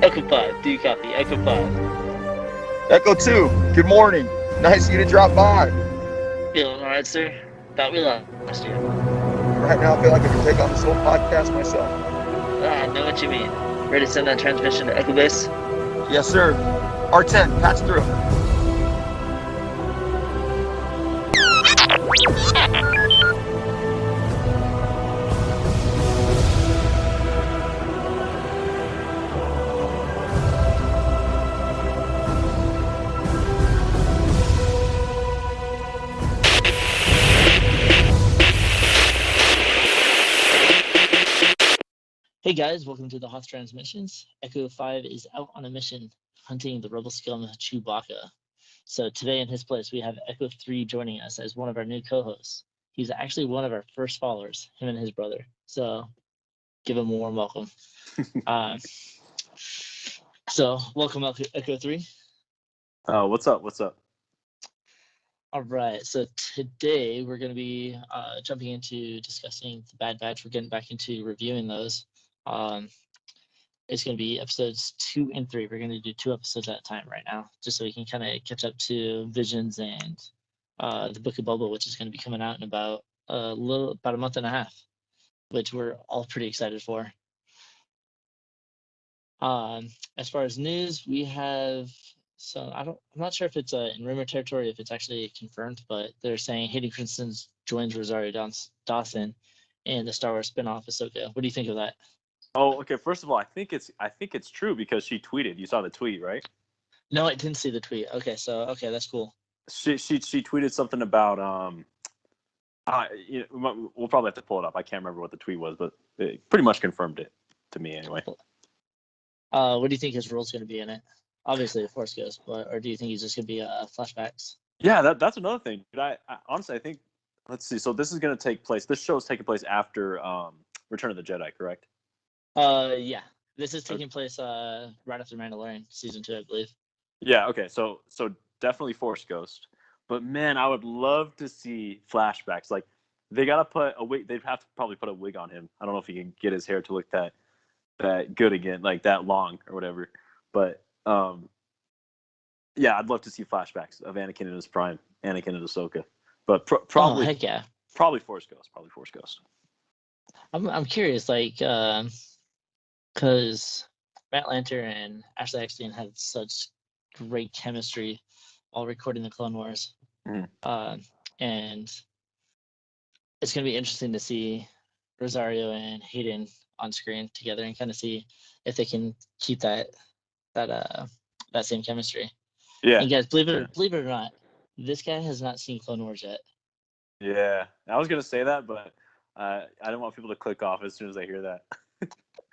Echo 5, do you copy? Echo 5. Echo 2, good morning. Nice of you to drop by. Feeling alright, sir? Thought we lost you. Right now, I feel like I can take on this whole podcast myself. I know what you mean. Ready to send that transmission to Echo Base? Yes, sir. R10, patch through. Hey guys, welcome to the Hoth Transmissions. Echo 5 is out on a mission hunting the rebel scum Chewbacca. So today in his place, we have Echo 3 joining us as one of our new co-hosts. He's actually one of our first followers, him and his brother. So give him a warm welcome. So welcome, Echo 3. What's up? What's up? All right, so today we're going to be jumping into discussing the Bad Batch. We're getting back into reviewing those. It's going to be episodes 2 and 3. We're going to do 2 episodes at a time right now, just so we can kind of catch up to Visions and the Book of Boba, which is going to be coming out in about a month and a half, which we're all pretty excited for. As far as news, we have. So I'm not sure if it's in rumor territory, if it's actually confirmed, but they're saying Hayden Christensen joins Rosario Dawson in the Star Wars spinoff Ahsoka. What do you think of that? Oh, okay. First of all, I think it's true because she tweeted. You saw the tweet, right? No, I didn't see the tweet. Okay, that's cool. She tweeted something about we'll probably have to pull it up. I can't remember what the tweet was, but it pretty much confirmed it to me anyway. What do you think his role's going to be in it? Obviously, a Force Ghost, or do you think he's just going to be flashbacks? Yeah, that's another thing. But I honestly, I think, let's see. So this is going to take place. This show is taking place after Return of the Jedi, correct? Yeah. This is taking place right after Mandalorian season 2, I believe. Yeah. Okay. So definitely Force Ghost. But man, I would love to see flashbacks. Like they gotta put a wig. They'd have to probably put a wig on him. I don't know if he can get his hair to look that good again, like that long or whatever. But yeah, I'd love to see flashbacks of Anakin in his prime, Anakin and Ahsoka. But probably, heck yeah, probably Force Ghost. I'm curious, like, because Matt Lanter and Ashley Eckstein had such great chemistry while recording the Clone Wars, and it's gonna be interesting to see Rosario and Hayden on screen together and kind of see if they can keep that same chemistry. Yeah. And guys, believe it or not, this guy has not seen Clone Wars yet. Yeah, I was gonna say that, but I don't want people to click off as soon as they hear that.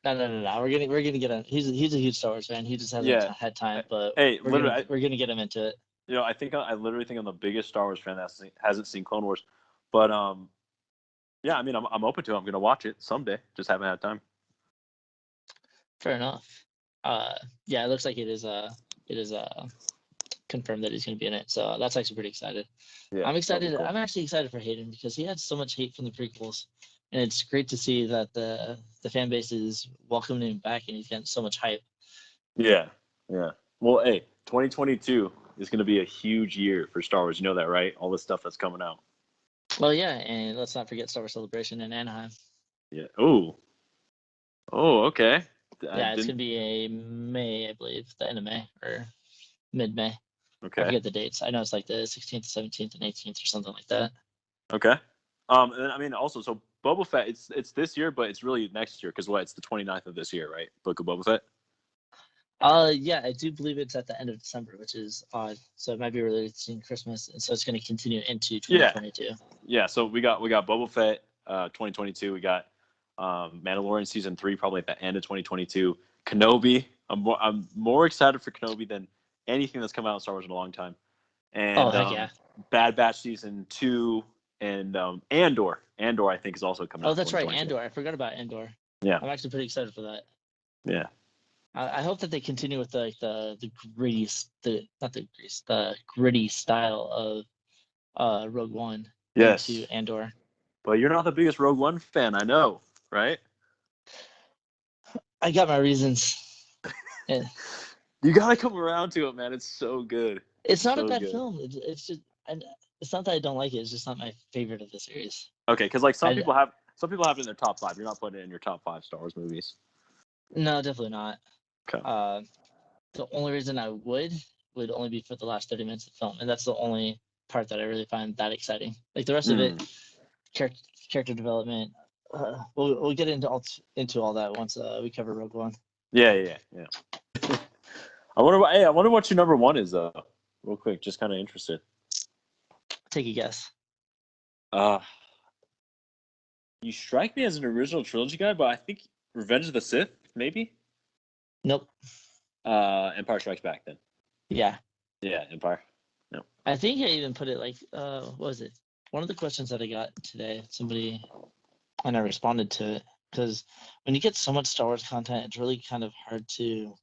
No. We're gonna get him. He's a huge Star Wars fan. He just hasn't had time, but hey, we're gonna get him into it. You know, I literally think I'm the biggest Star Wars fan that hasn't seen Clone Wars, but yeah, I mean, I'm open to it. I'm gonna watch it someday. Just haven't had time. Fair enough. Yeah, it looks like it is confirmed that he's going to be in it, so that's actually pretty excited. Yeah, I'm excited. Cool. I'm actually excited for Hayden because he had so much hate from the prequels, and it's great to see that the fan base is welcoming him back and he's getting so much hype. Yeah. Well, hey, 2022 is going to be a huge year for Star Wars. You know that, right? All the stuff that's coming out. Well, yeah, and let's not forget Star Wars Celebration in Anaheim. Yeah. Oh, okay. Yeah, it's going to be a May, I believe, the end of May or mid-May. Okay. I forget the dates. I know it's like the 16th, 17th, and 18th or something like that. Okay. And I mean, also, so Boba Fett, it's this year, but it's really next year because it's the 29th of this year, right? Book of Boba Fett. Yeah, I do believe it's at the end of December, which is odd. So it might be released in Christmas, and so it's going to continue into 2022. Yeah. So we got Boba Fett, 2022. We got Mandalorian season 3 probably at the end of 2022. Kenobi. I'm more excited for Kenobi than anything that's come out in Star Wars in a long time. And heck yeah. Bad Batch season 2 and Andor. Andor I think is also coming out. Oh, that's right, Andor. I forgot about Andor. Yeah. I'm actually pretty excited for that. Yeah. I hope that they continue with the gritty, the gritty style of Rogue One yes. into Andor. But you're not the biggest Rogue One fan, I know, right? I got my reasons. And You gotta come around to it, man. It's so good. it's not a So bad good. film. It's just, it's not that I don't like it. It's just not my favorite of the series. Okay, because like some I, people have it in their top 5. You're not putting it in your top 5 Star Wars movies. no, definitely not. Okay. The only reason I would only be for the last 30 minutes of the film, and that's the only part that I really find that exciting. Like the rest of it, character development. We'll get into all that once we cover Rogue One. Yeah. I wonder what your number 1 is though. Real quick, just kind of interested. Take a guess. You strike me as an original trilogy guy, but I think Revenge of the Sith, maybe. Nope. Empire Strikes Back, then. Yeah. Yeah, Empire. No. I think I even put it like, what was it? One of the questions that I got today, somebody, and I responded to it, because when you get so much Star Wars content, it's really kind of hard to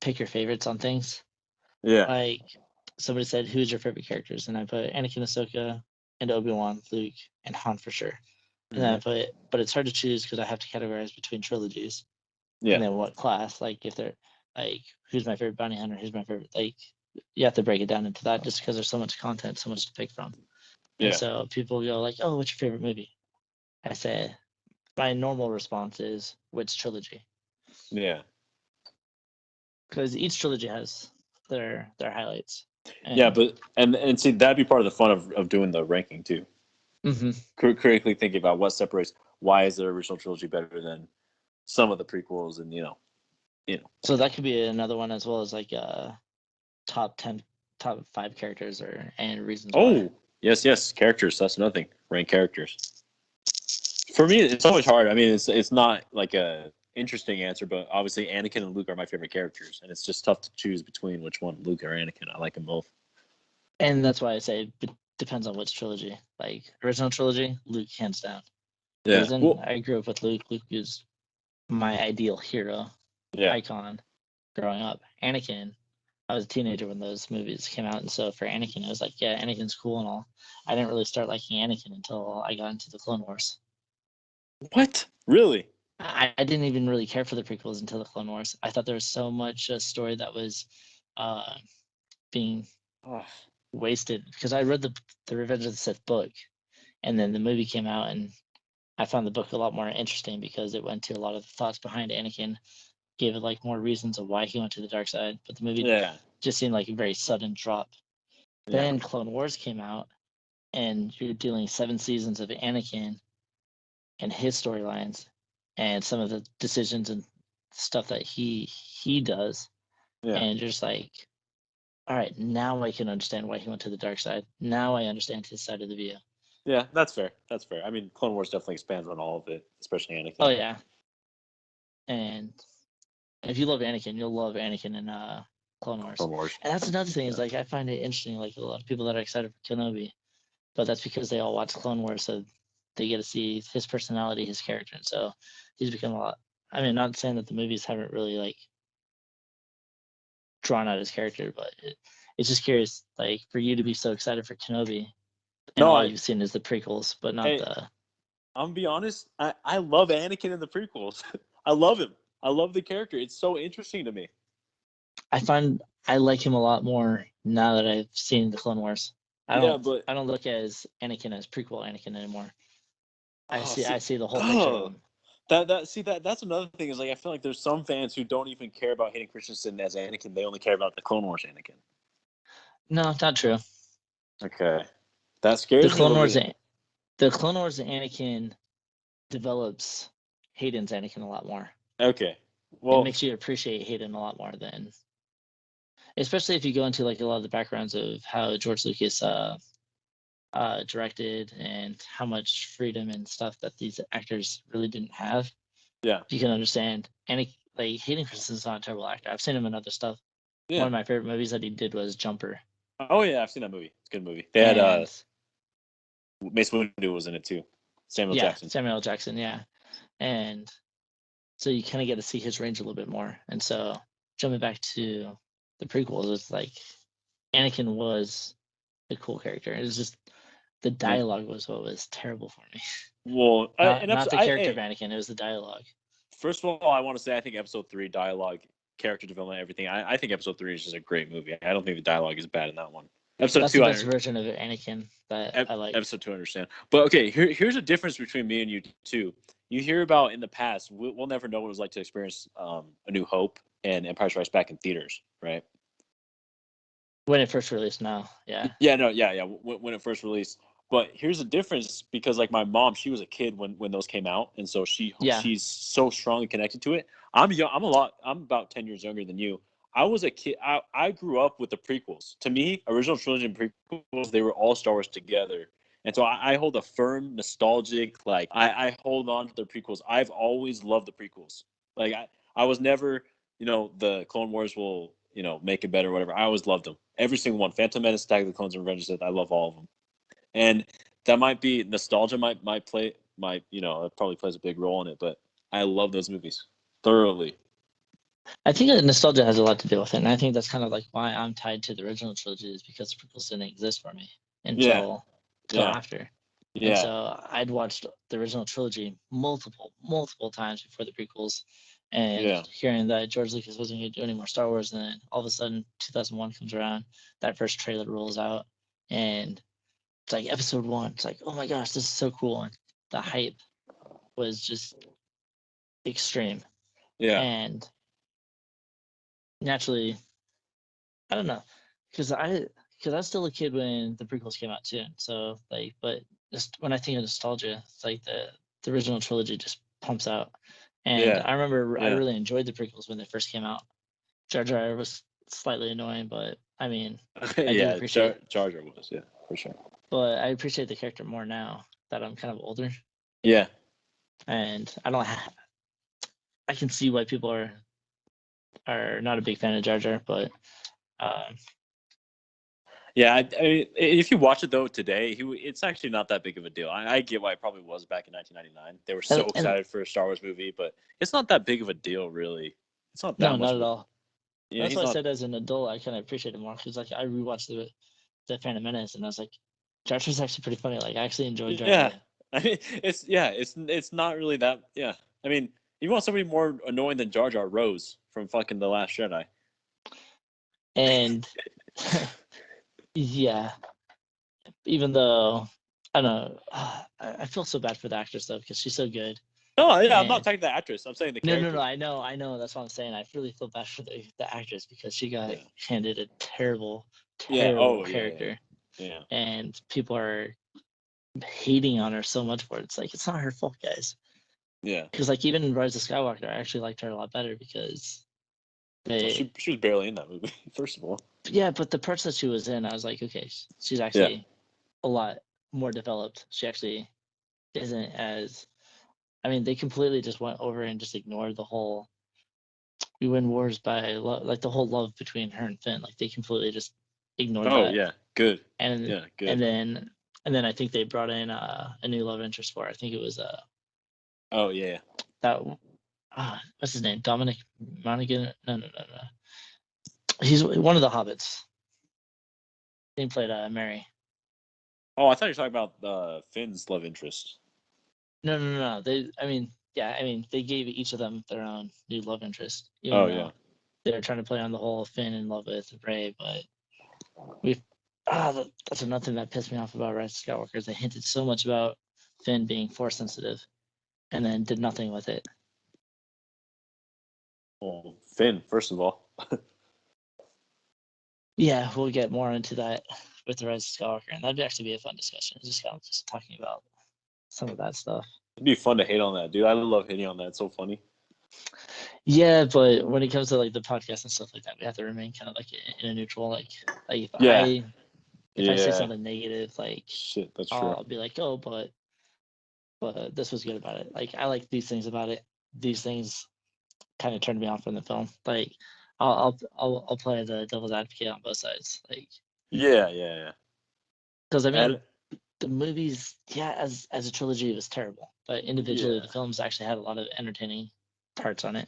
pick your favorites on things. Yeah. Like somebody said, who's your favorite characters? And I put Anakin, Ahsoka, and Obi-Wan, Luke, and Han for sure. And then I put, but it's hard to choose because I have to categorize between trilogies. Yeah. And then what class? Like if they're like, who's my favorite bounty hunter? Who's my favorite? Like you have to break it down into that just because there's so much content, so much to pick from. Yeah. And so people go like, oh, what's your favorite movie? I say, my normal response is, which trilogy? Yeah. Because each trilogy has their highlights. And, Yeah, but and see that'd be part of the fun of doing the ranking too. Mm-hmm. Critically thinking about what separates. Why is the original trilogy better than some of the prequels, and you know. So that could be another one as well as like top 5 characters and reasons why. Yes, characters. That's another thing. Rank characters. For me, it's always hard. I mean, it's not like a interesting answer, but obviously Anakin and Luke are my favorite characters, and it's just tough to choose between which one, Luke or Anakin. I like them both. And that's why I say it depends on which trilogy. Like original trilogy, Luke hands down. Yeah. Because then Well, I grew up with Luke. Luke is my ideal hero, icon growing up. Anakin, I was a teenager when those movies came out, and so for Anakin, I was like, yeah, Anakin's cool and all. I didn't really start liking Anakin until I got into the Clone Wars. What? Really? I didn't even really care for the prequels until the Clone Wars. I thought there was so much story that was being wasted because I read the Revenge of the Sith book, and then the movie came out, and I found the book a lot more interesting because it went to a lot of the thoughts behind Anakin, gave it like more reasons of why he went to the dark side. But the movie just seemed like a very sudden drop. Then Clone Wars came out, and you're dealing 7 seasons of Anakin and his storylines and some of the decisions and stuff that he does. And you're just like, all right, now I can understand why he went to the dark side. Now I understand his side of the view. Yeah, that's fair. That's fair. I mean, Clone Wars definitely expands on all of it, especially Anakin. Oh yeah. And if you love Anakin, you'll love Anakin in Clone Wars. And that's another thing is like I find it interesting, like a lot of people that are excited for Kenobi, but that's because they all watch Clone Wars, so they get to see his personality, his character, and so he's become a lot. I mean, not saying that the movies haven't really like drawn out his character, but it's just curious, like for you to be so excited for Kenobi, and all you've seen is the prequels, but not the. I'm gonna be honest. I love Anakin in the prequels. I love him. I love the character. It's so interesting to me. I find I like him a lot more now that I've seen the Clone Wars. I don't look as Anakin as prequel Anakin anymore. I see the whole picture of him. That's another thing is like I feel like there's some fans who don't even care about Hayden Christensen as Anakin. They only care about the Clone Wars Anakin. No, not true. Okay, that scares me a little bit. The Clone Wars Anakin develops Hayden's Anakin a lot more. Okay, well, it makes you appreciate Hayden a lot more than, especially if you go into like a lot of the backgrounds of how George Lucas directed and how much freedom and stuff that these actors really didn't have. Yeah, you can understand. And like Hayden Christensen's not a terrible actor. I've seen him in other stuff. Yeah. One of my favorite movies that he did was Jumper. Oh yeah, I've seen that movie. It's a good movie. They had Mace Windu was in it too. Samuel Jackson. Yeah. And so you kind of get to see his range a little bit more. And so jumping back to the prequels, it's like Anakin was a cool character. It's just the dialogue was what was terrible for me. Well, Not the character of Anakin, it was the dialogue. First of all, I want to say I think Episode 3 dialogue, character development, everything. I think Episode 3 is just a great movie. I don't think the dialogue is bad in that one. Episode That's 2, the best version of Anakin that I like. Episode 2, I understand. But okay, here's a difference between me and you too. You hear about in the past, we'll never know what it was like to experience A New Hope and Empire Strikes Back in theaters, right? When it first released, no, yeah. Yeah, no, yeah. When it first released, but here's the difference because like my mom, she was a kid when those came out, and so she's so strongly connected to it. I'm young. I'm about 10 years younger than you. I was a kid. I grew up with the prequels. To me, original trilogy and prequels, they were all Star Wars together. And so I hold a firm nostalgic, like I hold on to the prequels. I've always loved the prequels. Like I was never, the Clone Wars will, make it better, or whatever. I always loved them. Every single one. Phantom Menace, Attack of the Clones, and Revenge of the Sith. I love all of them. And that might be nostalgia might play, it probably plays a big role in it, but I love those movies thoroughly. I think that nostalgia has a lot to do with it, and I think that's kind of like why I'm tied to the original trilogy is because prequels didn't exist for me until after. Yeah. And so I'd watched the original trilogy multiple times before the prequels, and hearing that George Lucas wasn't going to do any more Star Wars, and then all of a sudden 2001 comes around, that first trailer rolls out, and it's like Episode 1. It's like, oh my gosh, this is so cool, and the hype was just extreme. Yeah. And naturally, I don't know, because I was still a kid when the prequels came out too. So like, but just when I think of nostalgia, it's like the original trilogy just pumps out. And I remember I really enjoyed the prequels when they first came out. Jar Jar was slightly annoying, but I mean, I do appreciate Jar Jar was, for sure. But I appreciate the character more now that I'm kind of older. Yeah. And I can see why people are not a big fan of Jar Jar, but yeah, I mean, if you watch it though today, it's actually not that big of a deal. I get why it probably was back in 1999. They were so excited for a Star Wars movie, but it's not that big of a deal, really. It's not that much. No, not at all. Yeah, that's why I said as an adult, I kind of appreciate it more because like I rewatched the Phantom Menace and I was like, Jar Jar's actually pretty funny. Like I actually enjoyed Jar Jar. Yeah, I mean, it's not really that. Yeah, I mean, you want somebody more annoying than Jar Jar, Rose from fucking The Last Jedi. And yeah, even though I don't know, I feel so bad for the actress though because she's so good. No, yeah, I'm not talking the actress. I'm saying the character. No, I know. That's what I'm saying. I really feel bad for the actress because she got handed a terrible character. Yeah. And people are hating on her so much for it. It's like, it's not her fault, guys. Yeah. Because like even in Rise of Skywalker, I actually liked her a lot better because she was barely in that movie, first of all. Yeah, but the parts that she was in, I was like, okay, she's actually a lot more developed. She actually isn't as. I mean, they completely just went over and just ignored the whole. We win wars by like the whole love between her and Finn. Like they completely just ignored that. Oh yeah, good. And good. And then I think they brought in a new love interest for her. I think it was Oh yeah. That what's his name? Dominic Monaghan? No. He's one of the hobbits. He played Mary. Oh, I thought you were talking about Finn's love interest. No. They gave each of them their own new love interest. They're trying to play on the whole Finn in love with Rey, but that's another thing that pissed me off about Rise of Skywalker is they hinted so much about Finn being force sensitive, and then did nothing with it. Well, Finn, first of all. Yeah, we'll get more into that with the Rise of Skywalker, and that'd actually be a fun discussion. Just kind of just talking about some of that stuff. It'd be fun to hate on that, dude. I love hating on that. It's so funny. Yeah, but when it comes to like the podcast and stuff like that, we have to remain kind of like in a neutral. Like if I say something negative, like shit, that's true. I'll be like, oh, but this was good about it. Like I like these things about it. These things kind of turned me off from the film. Like I'll play the devil's advocate on both sides. Like yeah. Because I mean, the movies, as a trilogy, it was terrible. But individually, the films actually had a lot of entertaining parts on it.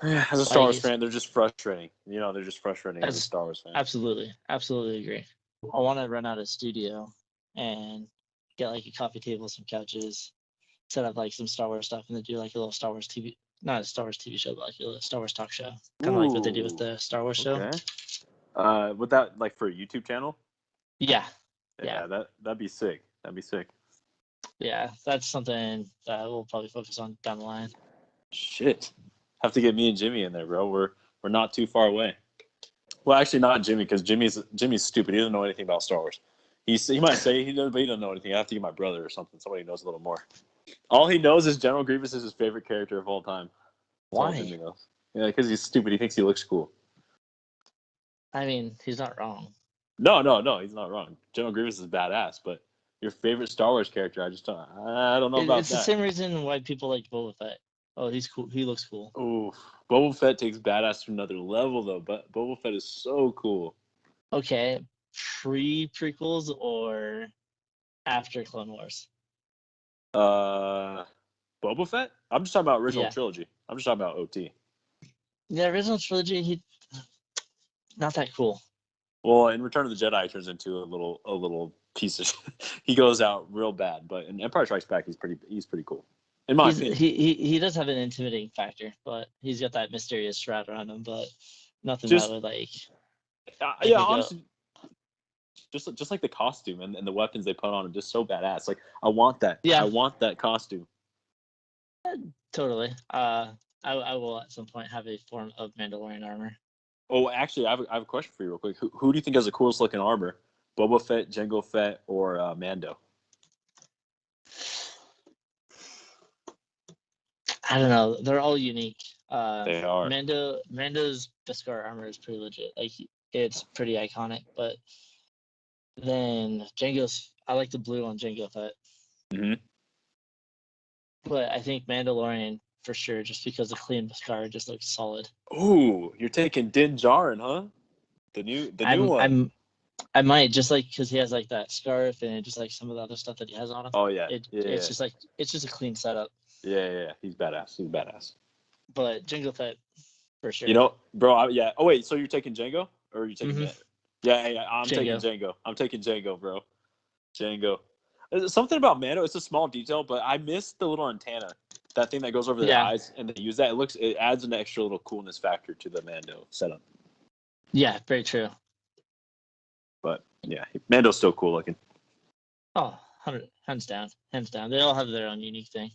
Yeah, as a Star Wars fan, they're just frustrating. They're just frustrating as a Star Wars fan. Absolutely agree. I want to run out of studio and get like a coffee table, some couches, set up like some Star Wars stuff, and then do like a little Star Wars TV, not a Star Wars TV show, but like a little Star Wars talk show, kind of like what they do with the Star Wars show. Okay. Would that like for a YouTube channel? Yeah. Yeah, that'd be sick. That'd be sick. Yeah, that's something that we'll probably focus on down the line. Shit. Have to get me and Jimmy in there, bro. We're not too far away. Well, actually, not Jimmy, because Jimmy's stupid. He doesn't know anything about Star Wars. He might say he does, but he doesn't know anything. I have to get my brother or something. Somebody who knows a little more. All he knows is General Grievous is his favorite character of all time. That's all Jimmy Why? knows. Yeah, because he's stupid. He thinks he looks cool. I mean, he's not wrong. No, he's not wrong. General Grievous is badass, but your favorite Star Wars character, I don't know about It's that. the same reason why people like Boba Fett. Oh, he's cool. He looks cool. Ooh, Boba Fett takes badass to another level, though. But Boba Fett is so cool. Okay, prequels or after Clone Wars? Boba Fett? I'm just talking about original Yeah. trilogy. I'm just talking about OT. The original trilogy, he not that cool. Well, in Return of the Jedi, he turns into a little piece of. He goes out real bad, but in Empire Strikes Back, he's pretty cool. In my opinion, he does have an intimidating factor, but he's got that mysterious shroud around him, but nothing Just- that would like. yeah, honestly, just like the costume and the weapons they put on him, just so badass. Like I want that. Yeah. I want that costume. Totally. I will at some point have a form of Mandalorian armor. Oh, actually, I have a question for you, real quick. Who do you think has the coolest looking armor? Boba Fett, Jango Fett, or Mando? I don't know. They're all unique. They are. Mando's Beskar armor is pretty legit. Like it's pretty iconic. But then Jango's, I like the blue on Jango Fett. Mm-hmm. But I think Mandalorian for sure, just because the clean Beskar just looks solid. Ooh, you're taking Din Djarin, huh? The new one. I might just like because he has like that scarf and just like some of the other stuff that he has on him. Oh yeah, It's just like it's just a clean setup. Yeah. He's badass. But Jango Fett for sure. You know, bro. Yeah. Oh wait, so you're taking Django or are you taking Mhm. Mando? Yeah. I'm taking Django. I'm taking Django, bro. Django. There's something about Mando. It's a small detail, but I miss the little antenna. That thing that goes over their eyes, and they use that. It adds an extra little coolness factor to the Mando setup. Yeah, very true. But yeah, Mando's still cool looking. Oh, hands down. They all have their own unique thing.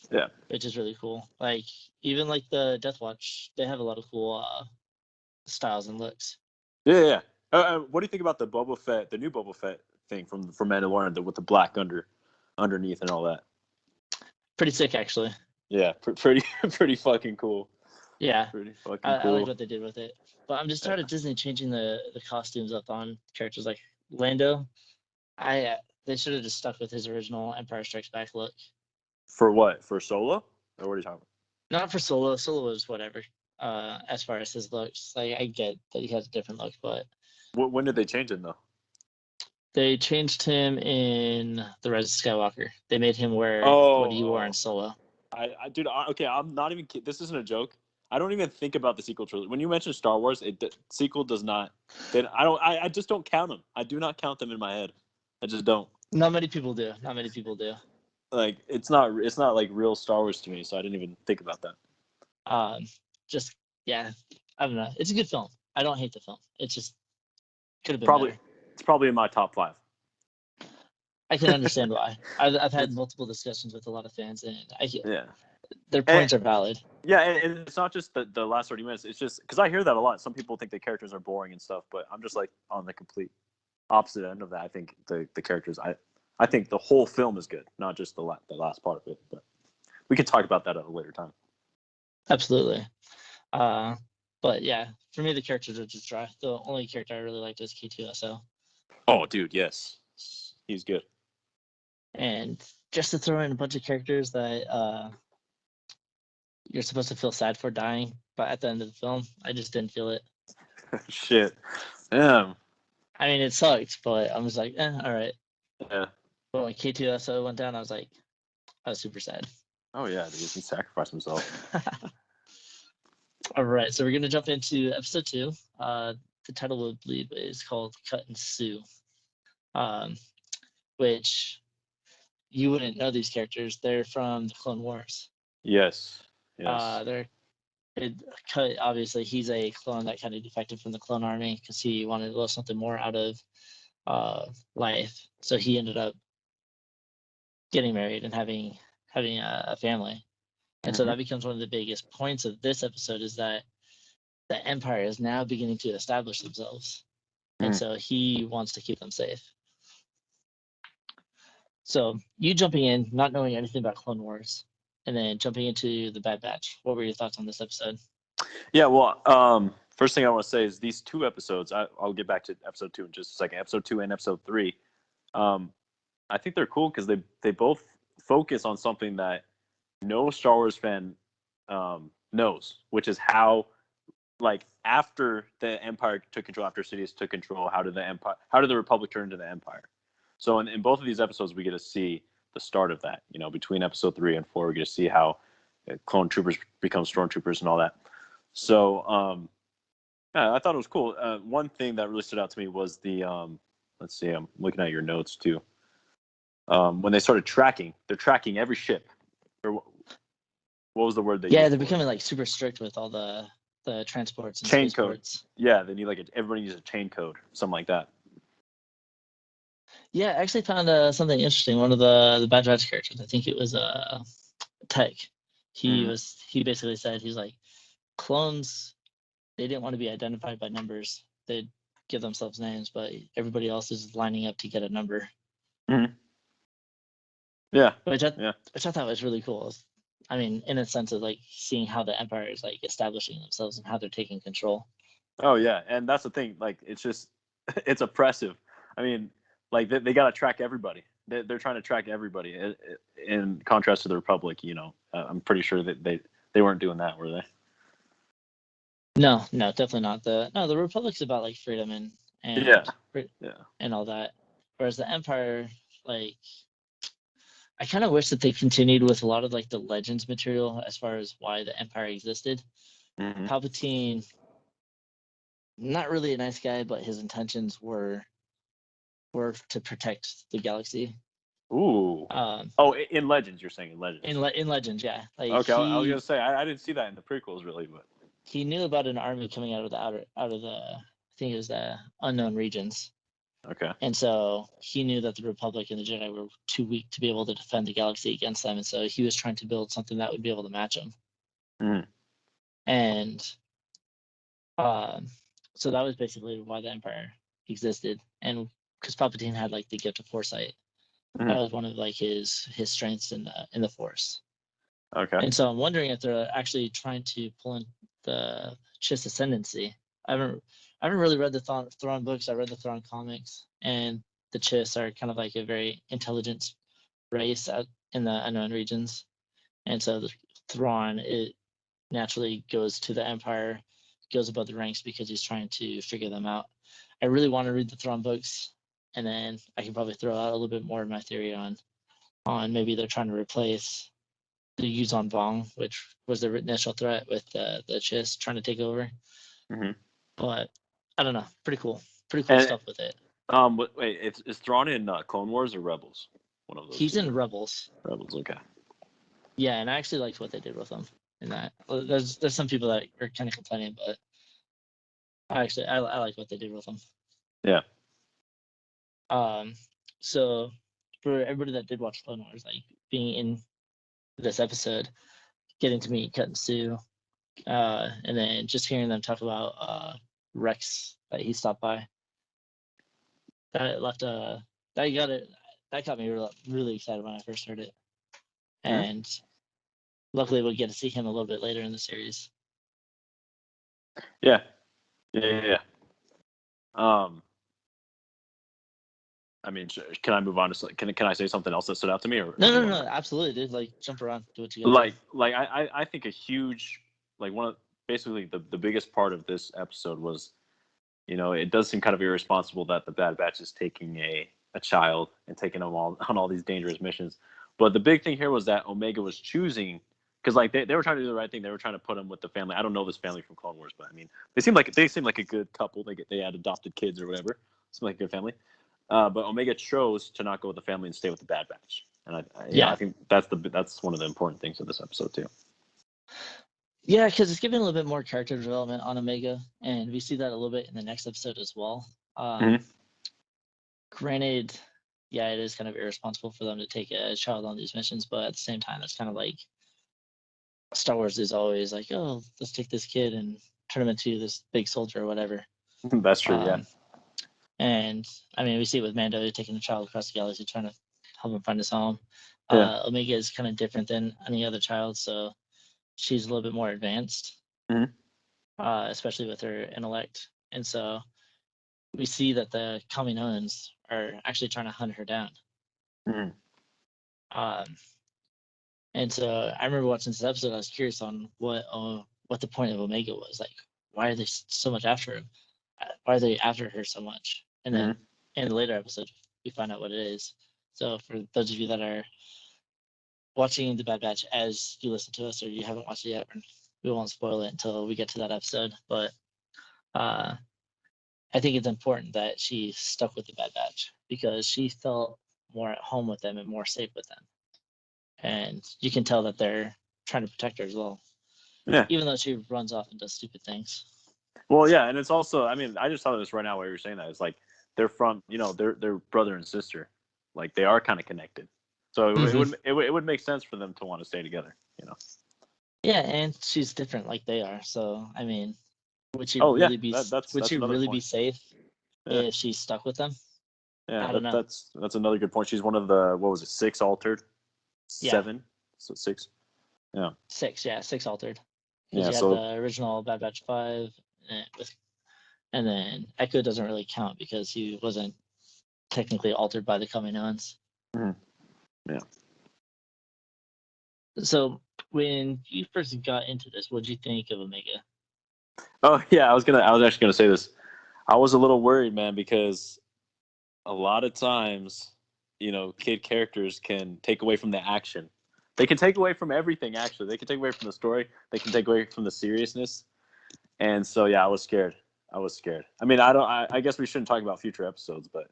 Yeah, which is really cool. Like even like the Death Watch, they have a lot of cool styles and looks. Yeah. What do you think about the Boba Fett, the new Boba Fett thing from Mandalorian, with the black underneath and all that? Pretty sick, actually. Yeah, pretty fucking cool. Yeah, pretty fucking cool. I like what they did with it. But I'm just tired of Disney changing the costumes up on characters like Lando. They should have just stuck with his original Empire Strikes Back look. For what? For Solo? Or what are you talking about? Not for Solo. Solo was whatever. As far as his looks, like I get that he has a different look, but when did they change it though? they changed him in The Rise of Skywalker. They made him wear what he wore in Solo. Dude, okay, I'm not even kidding. This isn't a joke. I don't even think about the sequel trilogy. When you mention Star Wars, the sequel does not. I just don't count them. I do not count them in my head. I just don't. Not many people do. Like it's not like real Star Wars to me, so I didn't even think about that. Just yeah, I don't know. It's a good film. I don't hate the film. It just could have been probably better. It's probably in my top 5. I can understand why. I've had multiple discussions with a lot of fans, and yeah, their points are valid. Yeah, and it's not just the last 30 minutes. It's just because I hear that a lot. Some people think the characters are boring and stuff, but I'm just like on the complete opposite end of that. I think the characters. I think the whole film is good, not just the last part of it. But we can talk about that at a later time. Absolutely. But yeah, for me the characters are just dry. The only character I really liked is K2SO. Oh, dude, yes, he's good. And just to throw in a bunch of characters that you're supposed to feel sad for dying, but at the end of the film, I just didn't feel it. Shit. Damn. I mean, it sucked, but I was like, all right. Yeah. But when K2SO went down, I was super sad. Oh yeah, dude, he sacrificed himself. All right, so we're gonna jump into episode 2. The title, I believe, is called "Cut and Sue," which you wouldn't know these characters. They're from the Clone Wars. Yes. Obviously he's a clone that kind of defected from the clone army because he wanted a little something more out of life. So he ended up getting married and having a family. And so that becomes one of the biggest points of this episode, is that the Empire is now beginning to establish themselves. And so he wants to keep them safe. So you jumping in, not knowing anything about Clone Wars, and then jumping into the Bad Batch. What were your thoughts on this episode? Yeah, well, first thing I want to say is these two episodes, I'll get back to episode 2 in just a second. Episode 2 and episode 3, I think they're cool because they both focus on something that no Star Wars fan knows, which is how, like, after the Empire took control, after Sidious took control, how did the Republic turn into the Empire? So in both of these episodes, we get to see the start of that. You know, between episode 3 and 4, we get to see how clone troopers become stormtroopers and all that. So yeah, I thought it was cool. One thing that really stood out to me was the let's see, I'm looking at your notes too. When they started tracking, they're tracking every ship. Or what was the word they used? Yeah, they're becoming like super strict with all the transports and chain code. spaceports. Yeah, they need everybody needs a chain code, something like that. Yeah, I actually found something interesting. One of the Bad Batch characters, I think it was Tech. He basically said, he's like, clones, they didn't want to be identified by numbers. They'd give themselves names, but everybody else is lining up to get a number. Yeah. Which I thought was really cool. I mean, in a sense of like seeing how the Empire is like establishing themselves and how they're taking control. Oh yeah, and that's the thing. Like, it's just, it's oppressive. I mean, like they got to track everybody. They're trying to track everybody. In contrast to the Republic, you know, I'm pretty sure that they weren't doing that, were they? No, definitely not. The Republic's about like freedom and and all that. Whereas the Empire, like, I kind of wish that they continued with a lot of like the Legends material as far as why the Empire existed. Palpatine, not really a nice guy, but his intentions were to protect the galaxy. Ooh. In Legends, you're saying in Legends. In Legends, yeah. Like, okay, I was gonna say I didn't see that in the prequels really, but he knew about an army coming out of the I think it was the unknown regions. Okay. And so he knew that the Republic and the Jedi were too weak to be able to defend the galaxy against them, and so he was trying to build something that would be able to match them. And so that was basically why the Empire existed, and because Palpatine had like the gift of foresight. That was one of like his strengths in the Force. Okay. And so I'm wondering if they're actually trying to pull in the Chiss ascendancy. I haven't really read the Thrawn books. I read the Thrawn comics, and the Chiss are kind of like a very intelligent race out in the unknown regions. And so the Thrawn, it naturally goes to the Empire, goes above the ranks because he's trying to figure them out. I really want to read the Thrawn books, and then I can probably throw out a little bit more of my theory on maybe they're trying to replace the Yuzon Vong, which was the initial threat with the Chiss trying to take over. But I don't know. Pretty cool stuff with it. Wait, is Thrawn in Clone Wars or Rebels? One of those. He's in Rebels. Rebels, okay. Yeah, and I actually liked what they did with him in that. There's some people that are kind of complaining, but I like what they did with him. Yeah. So for everybody that did watch Clone Wars, like being in this episode, getting to meet Cut and Sue, and then just hearing them talk about Rex that he stopped by, that got me really excited when I first heard it, and luckily we'll get to see him a little bit later in the series. Yeah. I mean, can I move on to can I say something else that stood out to me? Or no, absolutely, dude. Like, jump around, do what you gotta do. Like I think a huge, like, one of basically the biggest part of this episode was, you know, it does seem kind of irresponsible that the Bad Batch is taking a child and taking them all on all these dangerous missions. But the big thing here was that Omega was choosing, because like they were trying to do the right thing. They were trying to put him with the family. I don't know this family from Clone Wars, but I mean, they seem like a good couple. They had adopted kids or whatever. Seem like a good family. But Omega chose to not go with the family and stay with the Bad Batch. And I think that's one of the important things of this episode too. Yeah, because it's giving a little bit more character development on Omega, and we see that a little bit in the next episode as well. Granted, yeah, it is kind of irresponsible for them to take a child on these missions, but at the same time, it's kind of like Star Wars is always like, oh, let's take this kid and turn him into this big soldier or whatever. That's true, yeah. And I mean, we see it with Mando taking the child across the galaxy, trying to help him find his home. Yeah. Omega is kind of different than any other child, so she's a little bit more advanced, especially with her intellect. And so we see that the Kaminoans are actually trying to hunt her down. And so I remember watching this episode. I was curious on what the point of Omega was. Like, why are they so much after him? Why are they after her so much? And then in the later episode, we find out what it is. So for those of you that are watching The Bad Batch as you listen to us, or you haven't watched it yet, we won't spoil it until we get to that episode. But I think it's important that she stuck with the Bad Batch because she felt more at home with them and more safe with them. And you can tell that they're trying to protect her as well. Yeah. Even though she runs off and does stupid things. Well, yeah, and it's also, I mean, I just thought of this right now while you were saying that. It's like they're from, they're brother and sister. Like they are kind of connected. So it would make sense for them to want to stay together, Yeah, and she's different like they are. So, I mean, would she Oh, yeah, really be that's another really be point. safe Yeah. if she's stuck with them? Yeah, I don't know. that's another good point. She's one of the, what was it, 6 altered? 7? So 6. Yeah. 6 altered. Yeah, Because you had so the original Bad Batch 5, and then Echo doesn't really count because he wasn't technically altered by the Kaminoans. Yeah. So when you first got into this, what did you think of Omega? Oh yeah, I was actually gonna say this. I was a little worried, man, because a lot of times, kid characters can take away from the action. They can take away from everything. Actually, they can take away from the story. They can take away from the seriousness. And so, yeah, I was scared. I mean, I guess we shouldn't talk about future episodes, but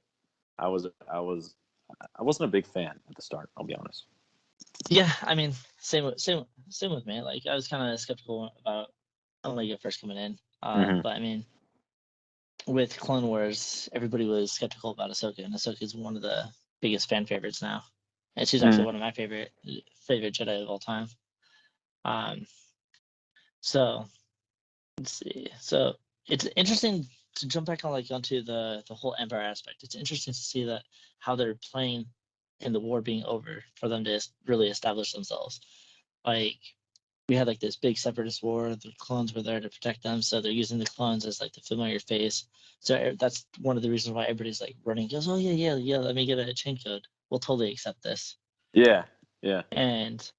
I wasn't a big fan at the start. I'll be honest. Yeah, I mean, same with me. Like, I was kind of skeptical about Omega first coming in, but I mean, with Clone Wars, everybody was skeptical about Ahsoka, and Ahsoka is one of the biggest fan favorites now, and she's actually one of my favorite Jedi of all time. So let's see. So it's interesting to jump back onto the whole Empire aspect. It's interesting to see that how they're playing in the war being over for them to really establish themselves. Like we had like this big separatist war. The clones were there to protect them, so they're using the clones as like the familiar face. So that's one of the reasons why everybody's like running. Goes, oh yeah. Let me get a chain code. We'll totally accept this. Yeah. And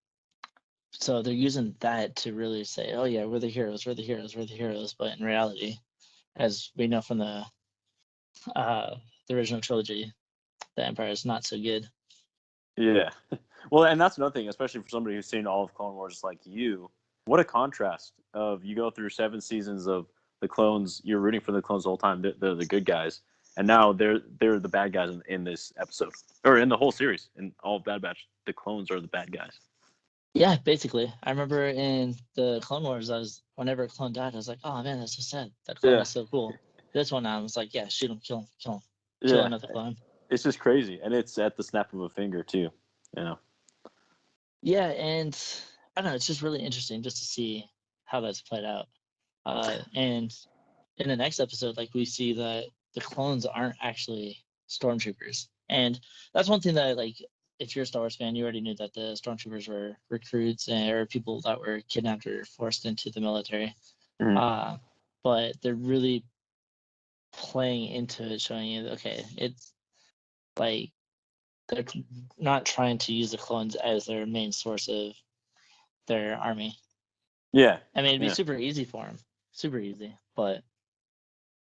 so they're using that to really say, oh yeah, we're the heroes. But in reality, as we know from the original trilogy, the Empire is not so good. Yeah. Well, and that's another thing, especially for somebody who's seen all of Clone Wars like you. What a contrast of you go through 7 seasons of the clones. You're rooting for the clones the whole time. They're the good guys, and now they're the bad guys in this episode or in the whole series. In all of Bad Batch, the clones are the bad guys. Yeah, basically. I remember in the Clone Wars, whenever a clone died, I was like, oh man, that's so sad. That clone was so cool. This one, I was like, yeah, shoot him, kill him, kill another clone. It's just crazy, and it's at the snap of a finger too. Yeah, and I don't know, it's just really interesting just to see how that's played out. And in the next episode, like we see that the clones aren't actually stormtroopers, and that's one thing that like if you're a Star Wars fan, you already knew that the stormtroopers were recruits or people that were kidnapped or forced into the military. But they're really playing into it, showing you, okay, it's like they're not trying to use the clones as their main source of their army. Yeah. I mean, it'd be super easy for them, super easy, but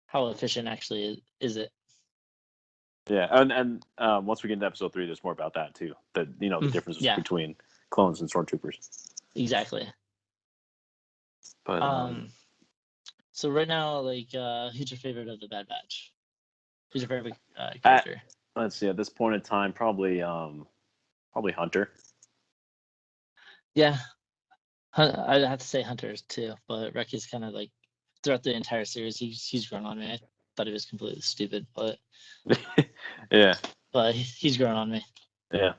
how efficient actually is it? Yeah, and once we get into episode 3, there's more about that too. The differences between clones and stormtroopers. Exactly. But so right now, like, who's your favorite of the Bad Batch? Who's your favorite character? Let's see. At this point in time, probably Hunter. Yeah, I'd have to say Hunters too, but Reki's kind of like throughout the entire series, he's grown on me. I thought he was completely stupid, but Yeah. He's grown on me. Yeah.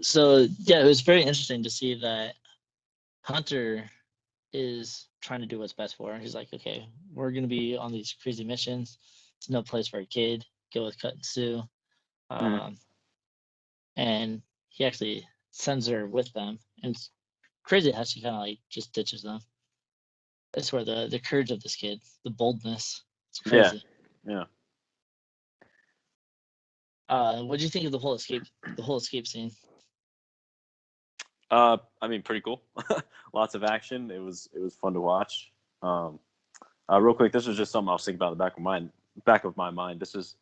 So yeah, it was very interesting to see that Hunter is trying to do what's best for her. He's like, okay, we're gonna be on these crazy missions. It's no place for a kid. Go with Cut and Sue. Mhm. And he actually sends her with them. And it's crazy how she kind of like just ditches them. That's where the courage of this kid, the boldness, it's Yeah. crazy. Yeah. What do you think of the whole escape scene? I mean, pretty cool. Lots of action. It was fun to watch. Real quick, this was just something I was thinking about in the back of my mind. This is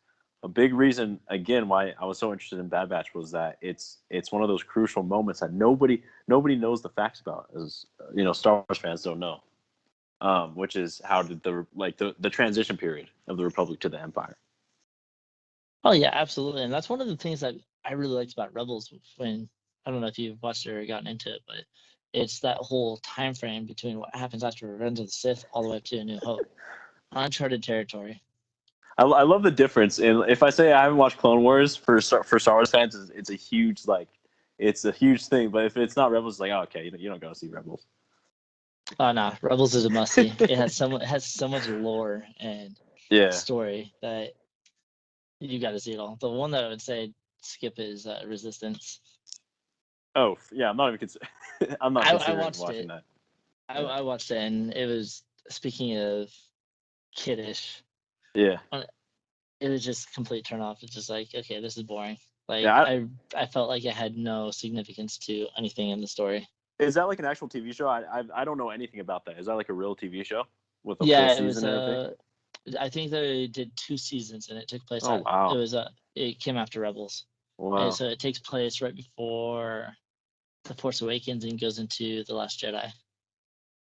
a big reason again why I was so interested in Bad Batch was that it's one of those crucial moments that nobody knows the facts about, as Star Wars fans don't know. Which is how did the transition period of the Republic to the Empire. Oh yeah, absolutely. And that's one of the things that I really liked about Rebels when I don't know if you've watched it or gotten into it, but it's that whole time frame between what happens after Revenge of the Sith all the way up to A New Hope. Uncharted territory. I love the difference. And if I say I haven't watched Clone Wars for Star Wars fans, it's a huge it's a huge thing. But if it's not Rebels, it's like, oh, okay, you don't go see Rebels. Oh no, Rebels is a must see. It has so much lore and Yeah. story that you got to see it all. The one that I would say skip is Resistance. Oh yeah, I'm not even I'm not I considering watched watching it. that. I watched it, and it was, speaking of kiddish, Yeah. it was just complete turn off. It's just like, okay, this is boring. Like Yeah. I felt like it had no significance to anything in the story. Is that like an actual TV show? I don't know anything about that. Is that like a real TV show with a full Yeah, it was season and everything? I think they did 2 seasons, and it took place Oh at wow. it came after Rebels. And Wow. so it takes place right before The Force Awakens and goes into The Last Jedi.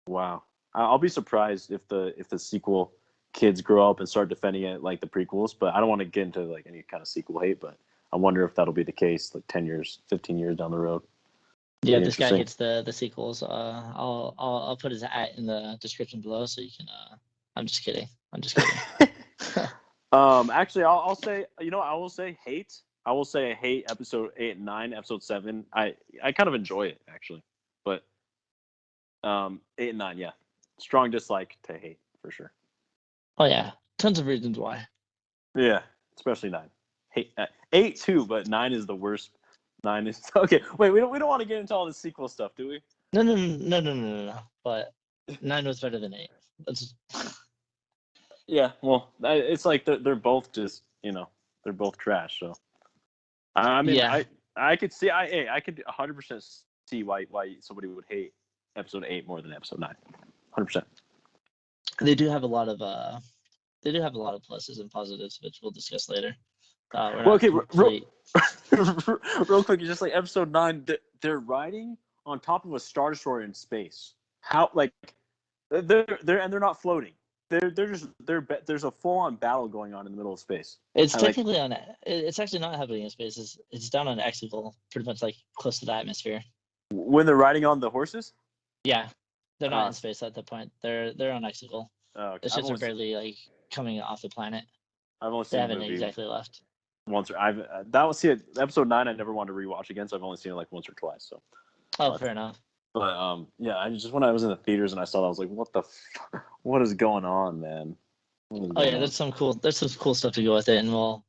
Wow. I'll be surprised if the sequel kids grow up and start defending it like the prequels, but I don't want to get into like any kind of sequel hate, but I wonder if that'll be the case like 10 years, 15 years down the road. Yeah, Be this guy interesting. hates the sequels. I'll put his at in the description below so you can. I'm just kidding. I'm just kidding. Actually, I'll say, I will say hate. I will say I hate episode 8 and 9, episode 7. I kind of enjoy it actually, but 8 and 9, yeah, strong dislike to hate for sure. Oh yeah, tons of reasons why. Yeah, especially 9. Hate 8 too, but 9 is the worst. 9 is okay. Wait, we don't want to get into all the sequel stuff, do we? No. But 9 was better than 8. That's Yeah, well, it's like they're both just they're both trash. So I mean, yeah. I could see I could 100% see why somebody would hate episode 8 more than episode 9. 100%. They do have a lot of pluses and positives, which we'll discuss later. We're Well, not okay, complete. real quick, just like episode 9, they're riding on top of a star destroyer in space. How like they're not floating. There's a full on battle going on in the middle of space. It's I like technically on. It's actually not happening in space. It's down on Exegol, pretty much like close to the atmosphere. when they're riding on the horses. Yeah, they're not Uh, in space at that point. They're on Exegol. okay. The ships are barely like coming off the planet. I've only They seen the haven't movie exactly left. once. Or I've that was see it, episode 9. I never wanted to rewatch again, so I've only seen it like once or twice. So, Oh, but fair enough. yeah, I just when I was in the theaters and I saw that, I was like, what is going on, man? What is Oh going yeah, on? there's some cool stuff to go with it, and we'll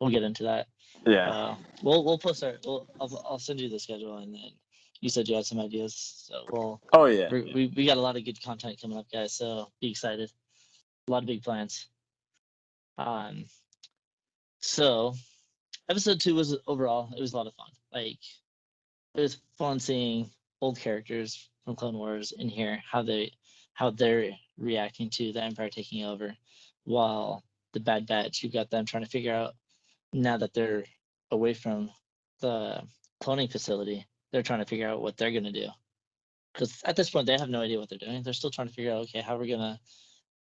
get into that. Yeah. We'll post I'll send you the schedule, and then you said you had some ideas, so Oh yeah. we got a lot of good content coming up, guys. So be excited. A lot of big plans. So episode 2 was overall, it was a lot of fun. Like, it was fun seeing old characters from Clone Wars in here, how they're reacting to the Empire taking over, while the Bad Batch, you got them trying to figure out, now that they're away from the cloning facility, they're trying to figure out what they're gonna do. Because at this point, they have no idea what they're doing. They're still trying to figure out, okay, how we're gonna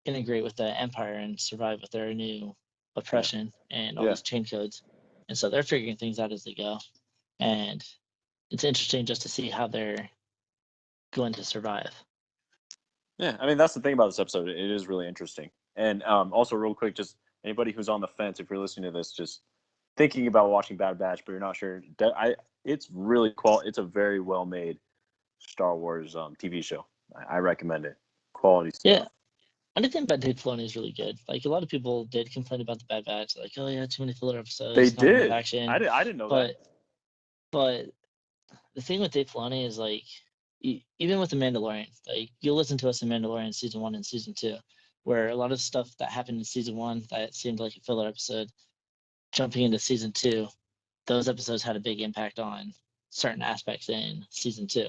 integrate with the Empire and survive with their new oppression and all these chain codes, and so they're figuring things out as they go, and it's interesting just to see how they're going to survive. Yeah, I mean that's the thing about this episode. It is really interesting, and also real quick, just anybody who's on the fence, if you're listening to this, just thinking about watching Bad Batch, but you're not sure. It's really It's a very well made Star Wars TV show. I recommend it. Quality stuff. Yeah, anything about Dave Filoni is really good. Like a lot of people did complain about the Bad Batch, like, oh yeah, too many filler episodes, They not enough did. action. I didn't know that. But the thing with Dave Filoni is like, even with the Mandalorian, like you listen to us in Mandalorian season 1 and season 2, where a lot of stuff that happened in season 1 that seemed like a filler episode, jumping into season 2, those episodes had a big impact on certain aspects in season 2.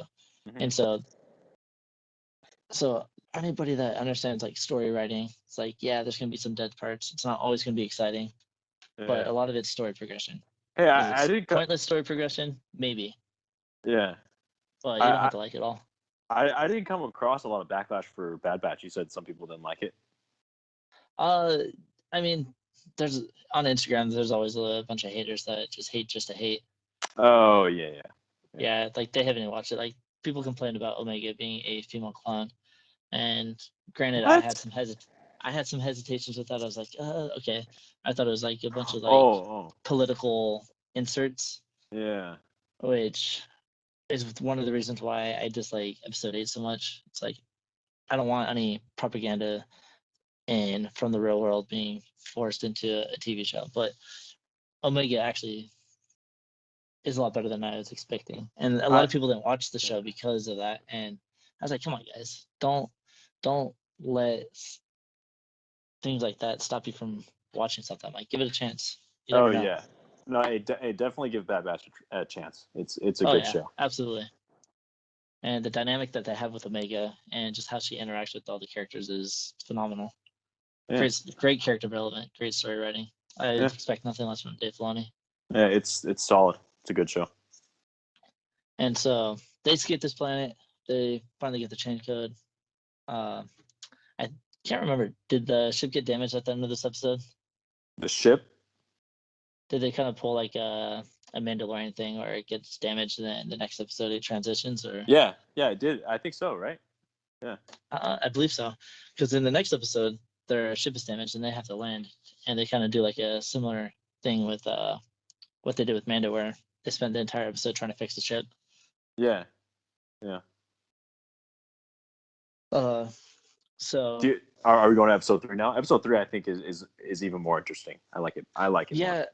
And so anybody that understands like story writing, it's like, yeah, there's gonna be some dead parts. It's not always gonna be exciting, but a lot of it's story progression. Hey, I didn't. Pointless story progression, maybe. Yeah, but you don't have to like it all. I didn't come across a lot of backlash for Bad Batch. You said some people didn't like it. I mean, there's on Instagram. There's always a bunch of haters that just hate to hate. Oh yeah. Yeah, like they haven't even watched it. Like people complained about Omega being a female clone, and granted, What? I had some hesitations with that. I was like, okay. I thought it was like a bunch of like political inserts. Yeah. Which is one of the reasons why I dislike episode 8 so much. It's like I don't want any propaganda and from the real world being forced into a TV show. But Omega actually is a lot better than I was expecting, and a lot of people didn't watch the show because of that. And I was like, come on, guys, don't let things like that stop you from watching something. Like, give it a chance. You never know. Yeah. No, definitely give Bad Batch a chance. It's a good show. Absolutely. And the dynamic that they have with Omega and just how she interacts with all the characters is phenomenal. Yeah. Great character development, great story writing. I expect nothing less from Dave Filoni. Yeah, it's solid. It's a good show. And so they escape this planet. They finally get the chain code. I can't remember. Did the ship get damaged at the end of this episode? The ship? Did they kind of pull like a Mandalorian thing, or it gets damaged and then the next episode it transitions? Or yeah, it did. I think so, right? Yeah. I believe so, because in the next episode their ship is damaged and they have to land, and they kind of do like a similar thing with what they did with Mando, where they spent the entire episode trying to fix the ship. Yeah. So are we going to episode 3 now? Episode 3, I think, is even more interesting. I like it. Yeah,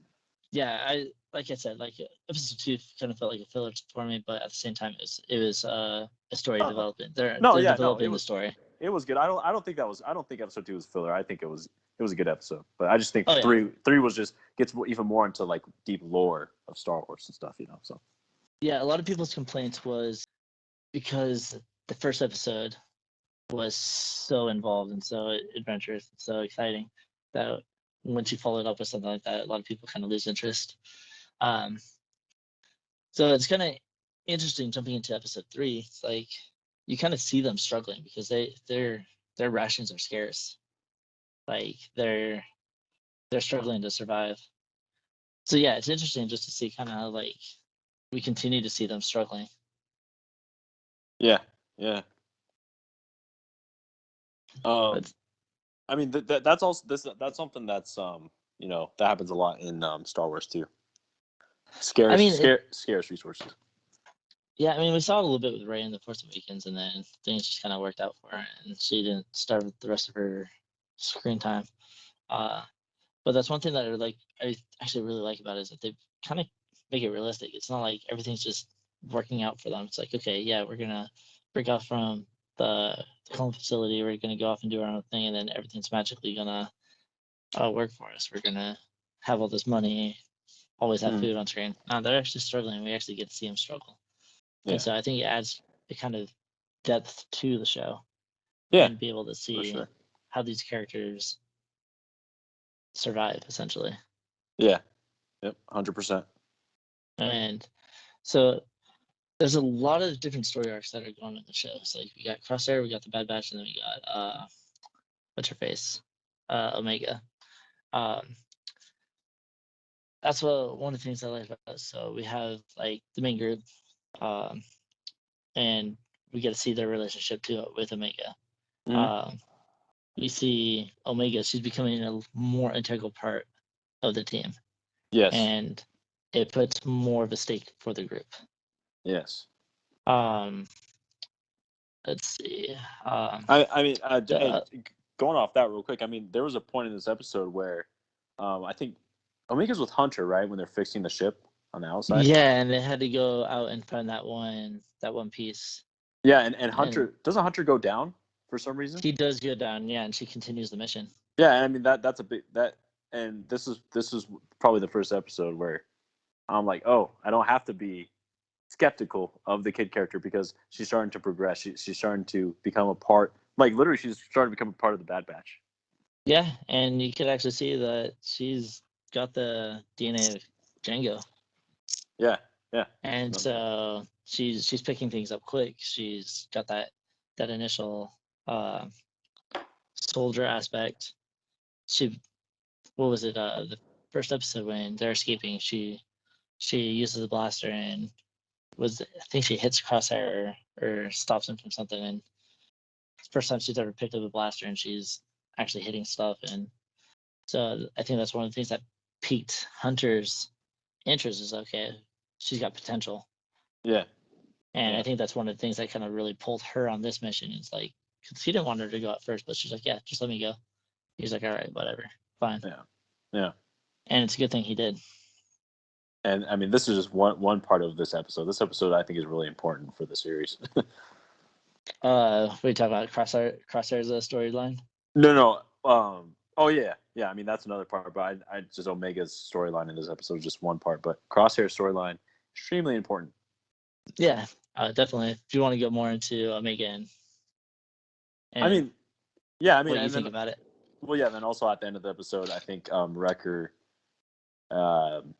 more. Like I said, like episode 2 kind of felt like a filler for me, but at the same time, it was a story development. They're developing the story. It was good. I don't think episode 2 was filler. I think it was a good episode. But I just think 3 was just gets even more into like deep lore of Star Wars and stuff, So yeah, a lot of people's complaints was because the first episode was so involved and so adventurous and so exciting that once you follow it up with something like that, a lot of people kind of lose interest. So it's kind of interesting jumping into episode 3. It's like you kind of see them struggling because their rations are scarce. Like they're struggling to survive. So yeah, it's interesting just to see kind of how like we continue to see them struggling. Yeah. I mean that's also that's something that's that happens a lot in Star Wars too. Scarce resources. Yeah, I mean, we saw it a little bit with Rey in The Force Awakens, and then things just kind of worked out for her, and she didn't starve the rest of her screen time. But that's one thing that I actually really like about it, is that they kind of make it realistic. It's not like everything's just working out for them. It's like, okay, yeah, we're gonna break off from the clone facility. We're gonna go off and do our own thing, and then everything's magically gonna work for us. We're gonna have all this money, always have food on screen. No, they're actually struggling. We actually get to see them struggle. Yeah. And so I think it adds a kind of depth to the show. Yeah. And be able to see how these characters survive, essentially. Yeah. Yep. 100%. And so there's a lot of different story arcs that are going on in the show. So we got Crosshair, we got the Bad Batch, and then we got what's her face? Omega. that's what one of the things I like about it. So we have like the main group, um, and we get to see their relationship too with Omega. Mhm. We see Omega; she's becoming a more integral part of the team, Yes. and it puts more of a stake for the group. Yes. Um, let's see. I mean, The, going off that real quick. I mean, there was a point in this episode where, I think Omega's with Hunter, right, when they're fixing the ship on the outside. yeah, and they had to go out and find that one piece, Yeah, and and Hunter go down for some reason? he does go down. Yeah, and she continues the mission. Yeah, and I mean that's a big that, and this is probably the first episode where I'm like, oh, I don't have to be skeptical of the kid character because she's starting to progress. She's starting to become a part, like literally, she's starting to become a part of the Bad Batch. Yeah, and you could actually see that she's got the DNA of Django, Yeah, yeah, and no, so she's picking things up quick. She's got that initial uh, soldier aspect. She what was it? The first episode when they're escaping, she uses the blaster and I think she hits Crosshair or stops him from something. And it's the first time she's ever picked up a blaster and she's actually hitting stuff. And so I think that's one of the things that piqued Hunter's interest is okay, she's got potential. yeah, And I yeah, think that's one of the things that kind of really pulled her on this mission. Is like, because he didn't want her to go at first, but she's like, yeah, just let me go. He's like, all right, whatever, fine. yeah, yeah. And it's a good thing he did. And I mean, this is just one part of this episode. This episode, I think, is really important for the series. We talk about Crosshair's storyline. No, no. Oh yeah, yeah. I mean, that's another part. But I just Omega's storyline in this episode is just one part. But Crosshair's storyline extremely important. Yeah, definitely. If you want to get more into Omega I and mean, yeah. I mean, what you and think then about it. well, yeah. Then also at the end of the episode, I think Wrecker, um,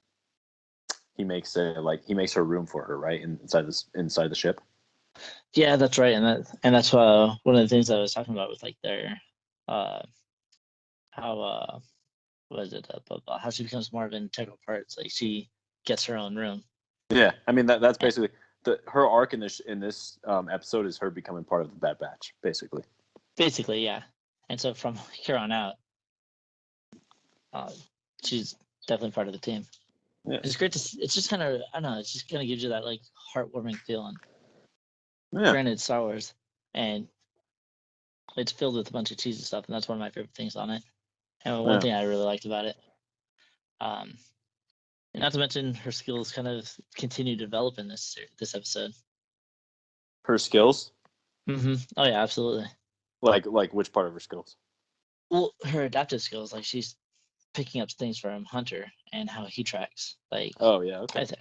he makes her room for her right inside the ship. Yeah, that's right, and that's one of the things I was talking about with like their uh how what is it how she becomes more of an integral part. It's like she gets her own room. Yeah, I mean that's And basically her arc in this episode is her becoming part of the Bad Batch, basically. basically, yeah. And so from here on out, uh, she's definitely part of the team. Yeah, It's great to. It's just kind of I don't know. It's just kind of gives you that like heartwarming feeling. yeah, Granted, Star Wars, and it's filled with a bunch of cheesy stuff, and that's one of my favorite things on it. And one yeah. thing I really liked about it, um, and not to mention her skills kind of continue to develop in this episode. Her skills, Oh yeah, absolutely. like which part of her skills? Well, her adaptive skills, like she's picking up things from Hunter and how he tracks. Like Oh yeah, okay, okay.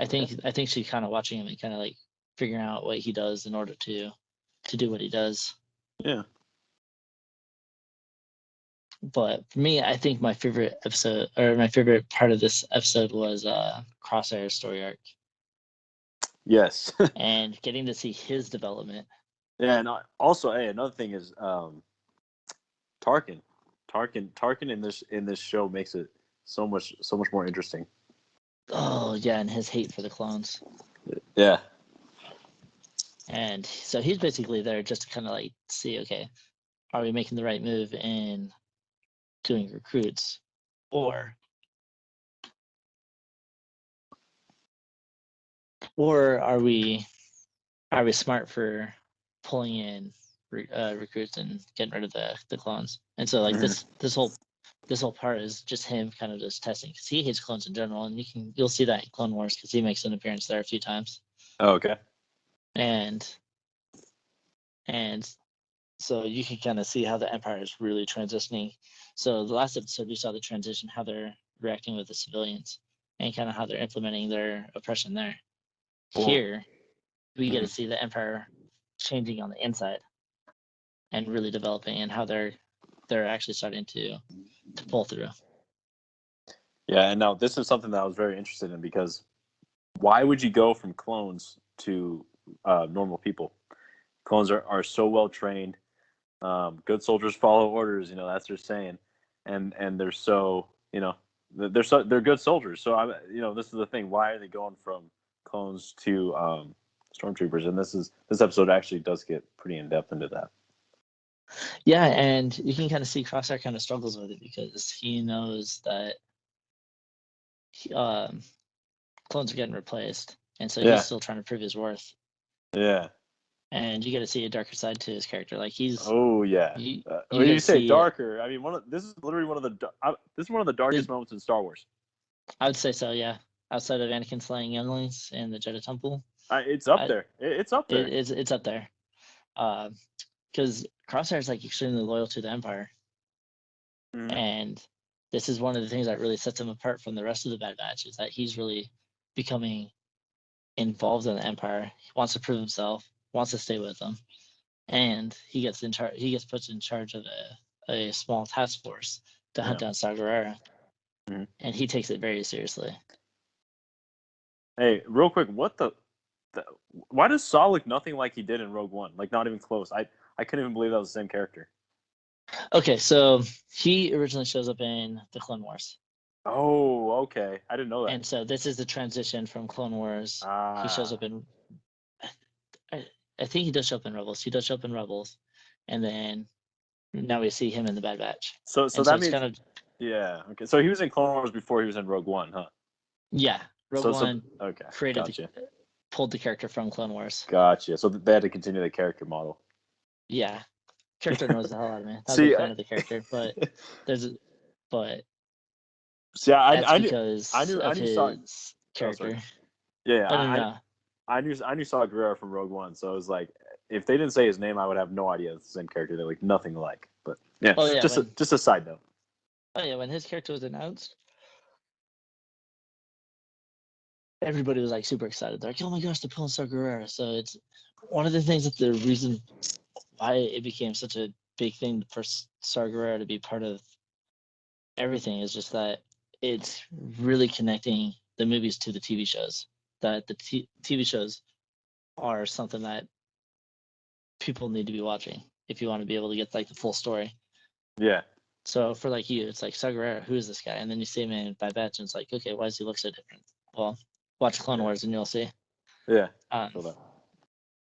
I think she's kind of watching him and kind of like figuring out what he does in order to do what he does. Yeah. But for me, I think my favorite episode or my favorite part of this episode was Crosshair's story arc Yes. and getting to see his development. Yeah, and also, hey, another thing is Tarkin. Tarkin in this show makes it so much more interesting. Oh yeah, and his hate for the clones. Yeah. And so he's basically there just to kind of like see, okay, are we making the right move in doing recruits, or are we smart for pulling in recruits and getting rid of the clones? And so like Mhm. this whole part is just him kind of just testing because he hates clones in general, and you'll see that in Clone Wars because he makes an appearance there a few times, Oh, okay. and and so you can kind of see how the Empire is really transitioning. So the last episode we saw the transition, how they're reacting with the civilians, and kind of how they're implementing their oppression there. Cool. Here we get to Mhm. see the Empire changing on the inside and really developing, and how they're actually starting to pull through. Yeah, and now this is something that I was very interested in because why would you go from clones to normal people? Clones are so well trained. Good soldiers follow orders. That's their saying, and they're so they're good soldiers. So this is the thing. Why are they going from clones to stormtroopers? And this episode actually does get pretty in depth into that. Yeah, and you can kind of see Crosshair kind of struggles with it because he knows that clones are getting replaced, and so he's still trying to prove his worth. Yeah. And you get to see a darker side to his character. Like he's. Oh yeah. When you say darker, I mean this is literally one of the darkest moments in Star Wars. I would say so. Yeah. Outside of Anakin slaying younglings in the Jedha Temple. It's up there. It's up there. It's up there. Because Crosshair is like extremely loyal to the Empire, and this is one of the things that really sets him apart from the rest of the Bad Batch is that he's really becoming involved in the Empire. He wants to prove himself, wants to stay with them, and he gets put in charge of a small task force to hunt down Saw Gerrera, and he takes it very seriously. Hey, real quick, why does Saw look nothing like he did in Rogue One? Like not even close. I couldn't even believe that was the same character. Okay, so he originally shows up in the Clone Wars. Oh, okay. I didn't know that. And so this is the transition from Clone Wars. He shows up in. I think he does show up in Rebels. He does show up in Rebels, and then now we see him in the Bad Batch. So that means kind of. Yeah. Okay. So he was in Clone Wars before he was in Rogue One, huh? Yeah, Rogue One. Okay. Pulled the character from Clone Wars. Gotcha. So they had to continue the character model. Yeah, character knows the hell out of me. Not a big fan of the character, but See, I that's knew because of his character. I knew Saw Gerrera from Rogue One, so it was like if they didn't say his name, I would have no idea it's the same character. They're like nothing alike. But just a side note. Oh yeah, when his character was announced, everybody was like super excited. They're like, "Oh my gosh, they're pulling Saw Gerrera!" So it's one of the things that the reason why it became such a big thing for Saw Gerrera to be part of everything is just that it's really connecting the movies to the TV shows. That the TV shows are something that people need to be watching if you want to be able to get like the full story. Yeah. So for like you, it's like Saw Gerrera, who is this guy? And then you see him in Bad Batch, and it's like, okay, why does he look so different? Well, watch Clone Wars and you'll see. Yeah.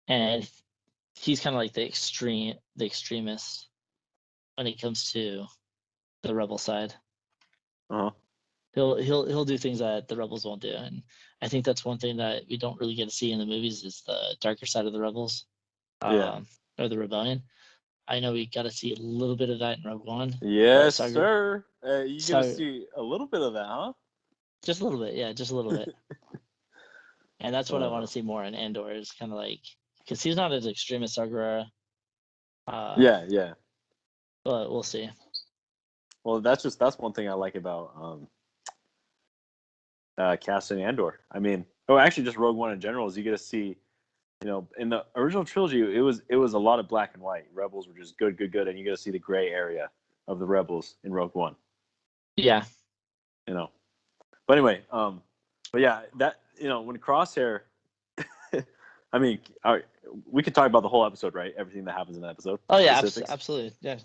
And he's kind of like the extremist when it comes to the rebel side. He'll do things that the rebels won't do, and I think that's one thing that we don't really get to see in the movies is the darker side of the rebels, or the rebellion. I know we got to see a little bit of that in Rogue One. Yes, sir. You get to see a little bit of that, huh? Just a little bit, yeah, just a little bit. And that's what I want to see more in Andor is kind of like because he's not as extreme as Saw Gerrera. Yeah. But we'll see. Well, that's one thing I like about casting Andor. I mean, actually, just Rogue One in general is you get to see, in the original trilogy, it was a lot of black and white. Rebels were just good, and you get to see the gray area of the Rebels in Rogue One. Yeah. But anyway, but yeah, that when Crosshair, I mean, we could talk about the whole episode, right? Everything that happens in the episode. Oh yeah, absolutely. Yeah.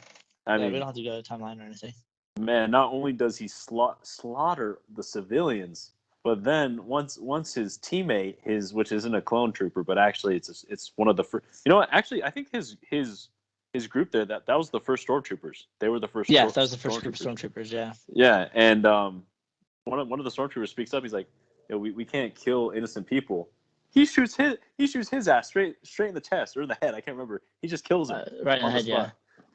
I mean, we don't have to go to timeline or anything. Man, not only does he slaughter the civilians, but then once his teammate, which isn't a clone trooper, but actually it's one of the first. You know what? Actually, I think his group there that was the first stormtroopers. They were the first. Yeah, that was the first group of stormtroopers. Yeah. Yeah, and one of the stormtroopers speaks up. He's like, we can't kill innocent people. He shoots his ass straight in the chest or in the head. I can't remember. He just kills him right in the head. Yeah.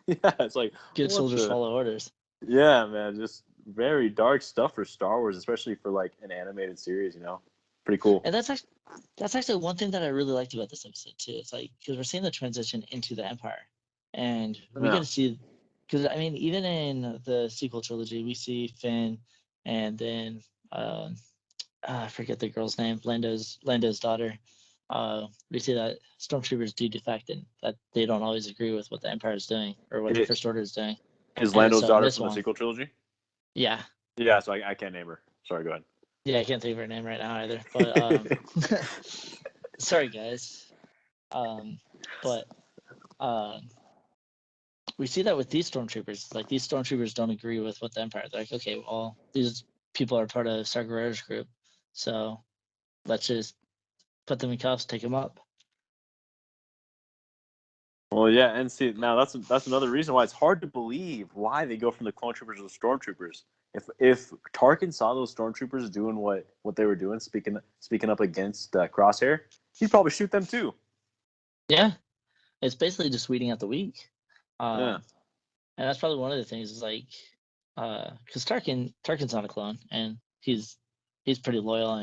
Yeah, it's like good soldiers follow orders. Yeah, man, just very dark stuff for Star Wars, especially for like an animated series. Pretty cool. And that's actually one thing that I really liked about this episode too. It's like because we're seeing the transition into the Empire, and we get to see because I mean even in the sequel trilogy we see Finn, and then I forget the girl's name, Lando's daughter. We see that stormtroopers do defect and that they don't always agree with what the Empire is doing or what the First Order is doing. Is Lando's daughter from the sequel trilogy? Yeah. Yeah, so I can't name her. Sorry, go ahead. Yeah, I can't think of her name right now either. But sorry guys. But we see that with these stormtroopers. Like these stormtroopers don't agree with what the Empire. They're like, okay, well, these people are part of Star Guerrero's group. So let's just put them in cuffs, take them up. Well, yeah, and see now that's another reason why it's hard to believe why they go from the clone troopers to the stormtroopers. If Tarkin saw those stormtroopers doing what they were doing, speaking up against Crosshair, he'd probably shoot them too. Yeah, it's basically just weeding out the weak. Yeah. And that's probably one of the things is like, because Tarkin's not a clone, and he's pretty loyal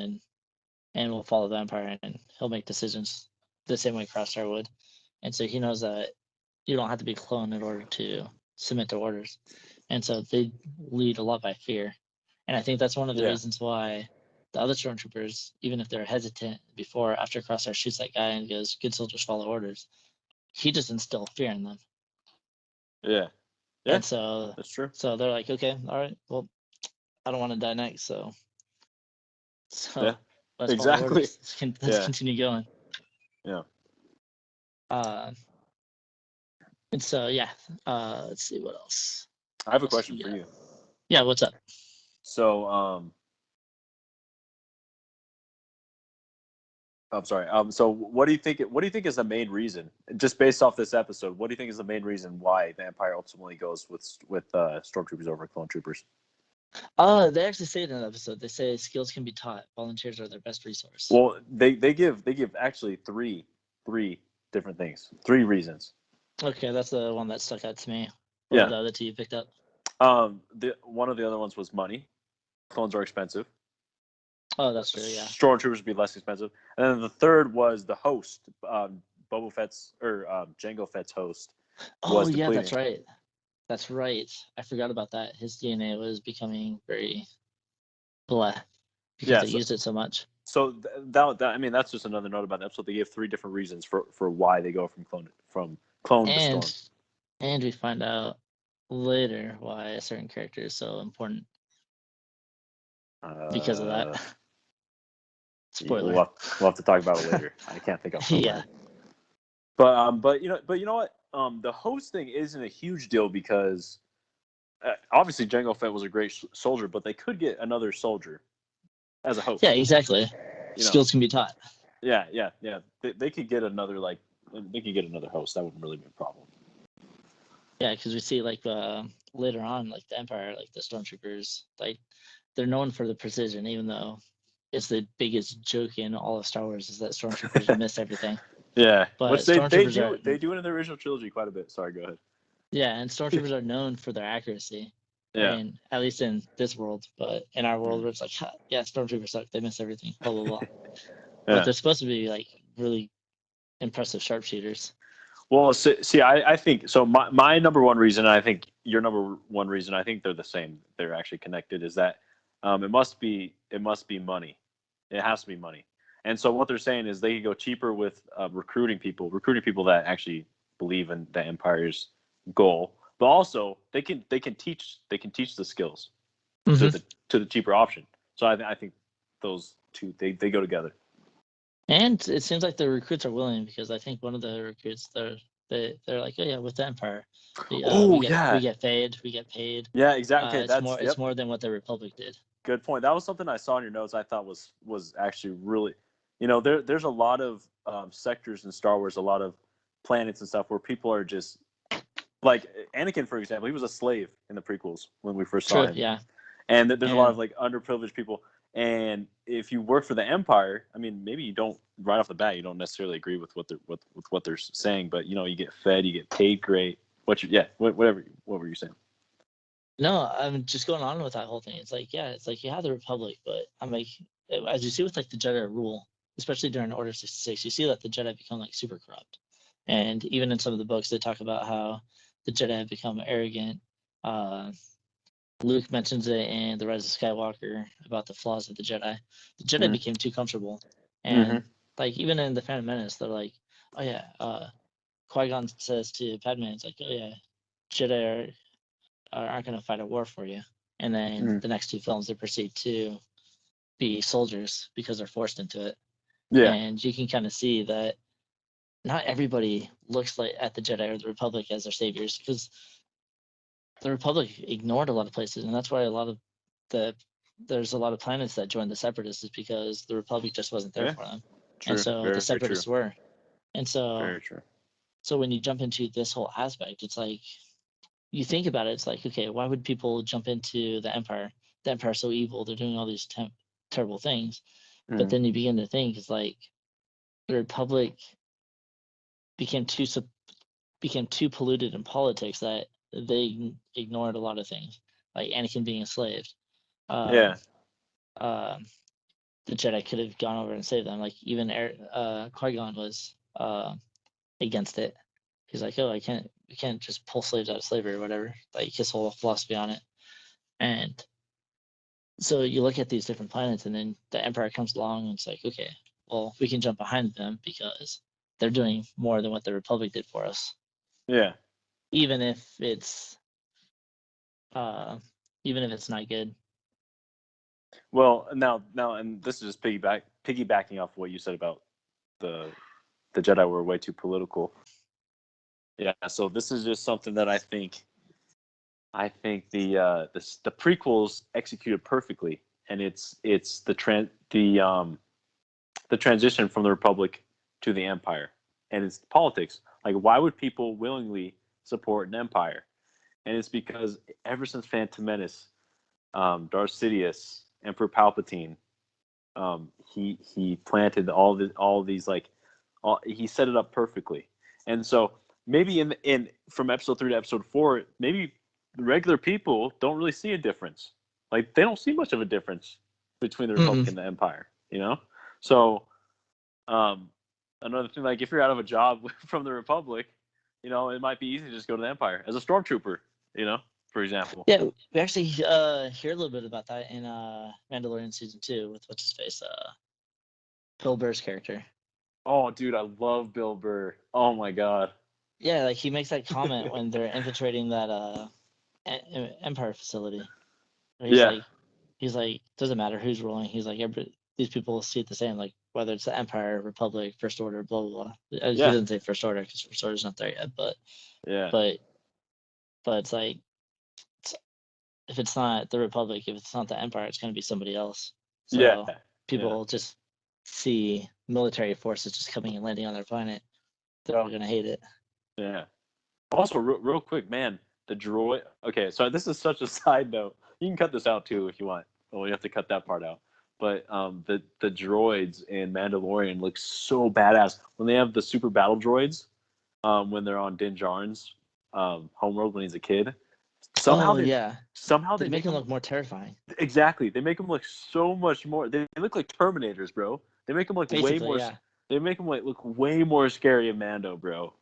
and will follow the Empire, and he'll make decisions the same way Crosshair would, and so he knows that you don't have to be a clone in order to submit to orders, and so they lead a lot by fear, and I think that's one of the Yeah. reasons why the other stormtroopers, even if they're hesitant after Crosshair shoots that guy and goes, "Good soldiers follow orders," he just instills fear in them. Yeah. Yeah. And so That's true. So they're like, okay, all right, well, I don't want to die next, so Yeah. let's follow Exactly. orders. Let's Yeah. continue going. Yeah. And so yeah, let's see what else. I have a What else question we for got? you. Yeah, what's up? So, I'm sorry. So what do you think? What do you think is the main reason, just based off this episode? What do you think is the main reason why the Empire ultimately goes with stormtroopers over clone troopers? They actually say it in an episode. They say skills can be taught. Volunteers are their best resource. Well, they give actually three different things, 3 reasons. Okay, that's the one that stuck out to me. What were the other 2 you picked up? One of the other ones was money. Clones are expensive. Oh, that's true. Yeah. Stormtroopers would be less expensive, and then the third was the host. Boba Fett's or Jango Fett's host. Oh yeah, depleting. that's right. That's right. I forgot about that. His DNA was becoming very blah because they used it so much. So that I mean, that's just another note about that. So they give 3 different reasons for why they go from clone to storm. And we find out later why a certain character is so important because of that. Spoiler. We'll have to talk about it later. I can't think of. Yeah. But you know what? The host thing isn't a huge deal because obviously Jango Fett was a great soldier, but they could get another soldier as a host. Yeah, exactly. Skills can be taught. Yeah. They could get another host. That wouldn't really be a problem. Yeah, because we see like later on, like the Empire, like the stormtroopers, like they're known for the precision, even though it's the biggest joke in all of Star Wars is that stormtroopers miss everything. Yeah, but which they do it in the original trilogy quite a bit. Sorry, go ahead. Yeah, and stormtroopers are known for their accuracy. Yeah. And at least in this world, but in our world, where it's like, yeah, stormtroopers suck. They miss everything. Blah blah blah. But they're supposed to be like really impressive sharpshooters. Well, see, I think so. My number one reason, and I think your number one reason, I think they're the same. They're actually connected. Is that it must be money. It has to be money. And so what they're saying is they can go cheaper with recruiting people that actually believe in the Empire's goal, but also they can teach the skills to the cheaper option. So I think those 2 they go together. And it seems like the recruits are willing because I think one of the recruits they're like, oh yeah, with the Empire, we get paid. Yeah, exactly. It's more than what the Republic did. Good point. That was something I saw in your notes. I thought was actually really, there's a lot of sectors in Star Wars, a lot of planets and stuff where people are just like Anakin, for example. He was a slave in the prequels when we first saw him. Yeah. And there's a lot of like underprivileged people. And if you work for the Empire, I mean, maybe you don't right off the bat, you don't necessarily agree with what they're saying, but you get fed, you get paid great. What were you saying? No, I'm just going on with that whole thing. It's like, yeah, it's like you have the Republic, but I'm like, as you see with like the Jedi rule, especially during Order 66, you see that the Jedi become like super corrupt. And even in some of the books, they talk about how the Jedi have become arrogant. Luke mentions it in The Rise of Skywalker about the flaws of the Jedi. The Jedi became too comfortable. And like even in The Phantom Menace, they're like, oh yeah, Qui-Gon says to Padme, it's like, oh yeah, Jedi aren't going to fight a war for you. And then the next 2 films, they proceed to be soldiers because they're forced into it. Yeah. And you can kind of see that not everybody looks like at the Jedi or the Republic as their saviors, because the Republic ignored a lot of places, and that's why a lot of the there's a lot of planets that joined the Separatists is because the Republic just wasn't there for them, and True. so Very the true. Separatists were, and Very true. so when you jump into this whole aspect, it's like you think about it, it's like, okay, why would people jump into the Empire? The Empire's so evil; they're doing all these terrible things. But Mhm. then you begin to think, it's like the Republic became too polluted in politics that they ignored a lot of things, like Anakin being enslaved. Um, Yeah. um, the Jedi could have gone over and saved them. Like even Qui-Gon was against it. He's like, oh, we can't just pull slaves out of slavery or whatever. Like his whole philosophy on it. And so you look at these different planets, and then the Empire comes along, and it's like, okay, well, we can jump behind them because they're doing more than what the Republic did for us, Yeah. even if it's uh, even if it's not good. Well, now, and this is just piggybacking off what you said about the Jedi were way too political. Yeah. So this is just something that I think the prequels executed perfectly, and it's the transition from the Republic to the Empire, and it's politics. Like, why would people willingly support an empire? And it's because ever since Phantom Menace, Darth Sidious, Emperor Palpatine, he planted all these he set it up perfectly. And so maybe in from episode 3 to episode 4, maybe regular people don't really see a difference. Like, they don't see much of a difference between the Republic and the Empire, you know? So um, another thing, like, if you're out of a job from the Republic, it might be easy to just go to the Empire as a stormtrooper, for example. Yeah, we actually hear a little bit about that in Mandalorian season 2 with what's his face, Bill Burr's character. Oh, dude, I love Bill Burr. Oh my god. Yeah, like he makes that comment when they're infiltrating that Empire facility. Yeah. He's like, doesn't matter who's ruling. He's like, these people see it the same, like whether it's the Empire, Republic, First Order, blah blah blah. He Yeah. doesn't say First Order because First Order's not there yet, but Yeah. but it's like, if it's not the Republic, if it's not the Empire, it's going to be somebody else. Yeah. So people just see military forces just coming and landing on their planet. They're all going to hate it. Yeah. Also, real quick, man, the droid. Okay, so this is such a side note. You can cut this out too if you want. Well, you have to cut that part out. But the droids in Mandalorian look so badass when they have the super battle droids. When they're on Din Djarin's homeworld when he's a kid. Oh yeah, Somehow they they make make them them look more terrifying. exactly. They make them look so much more. They look like Terminators, bro. They make them look way Basically, more. yeah. They make them look way more scary in Mando, bro.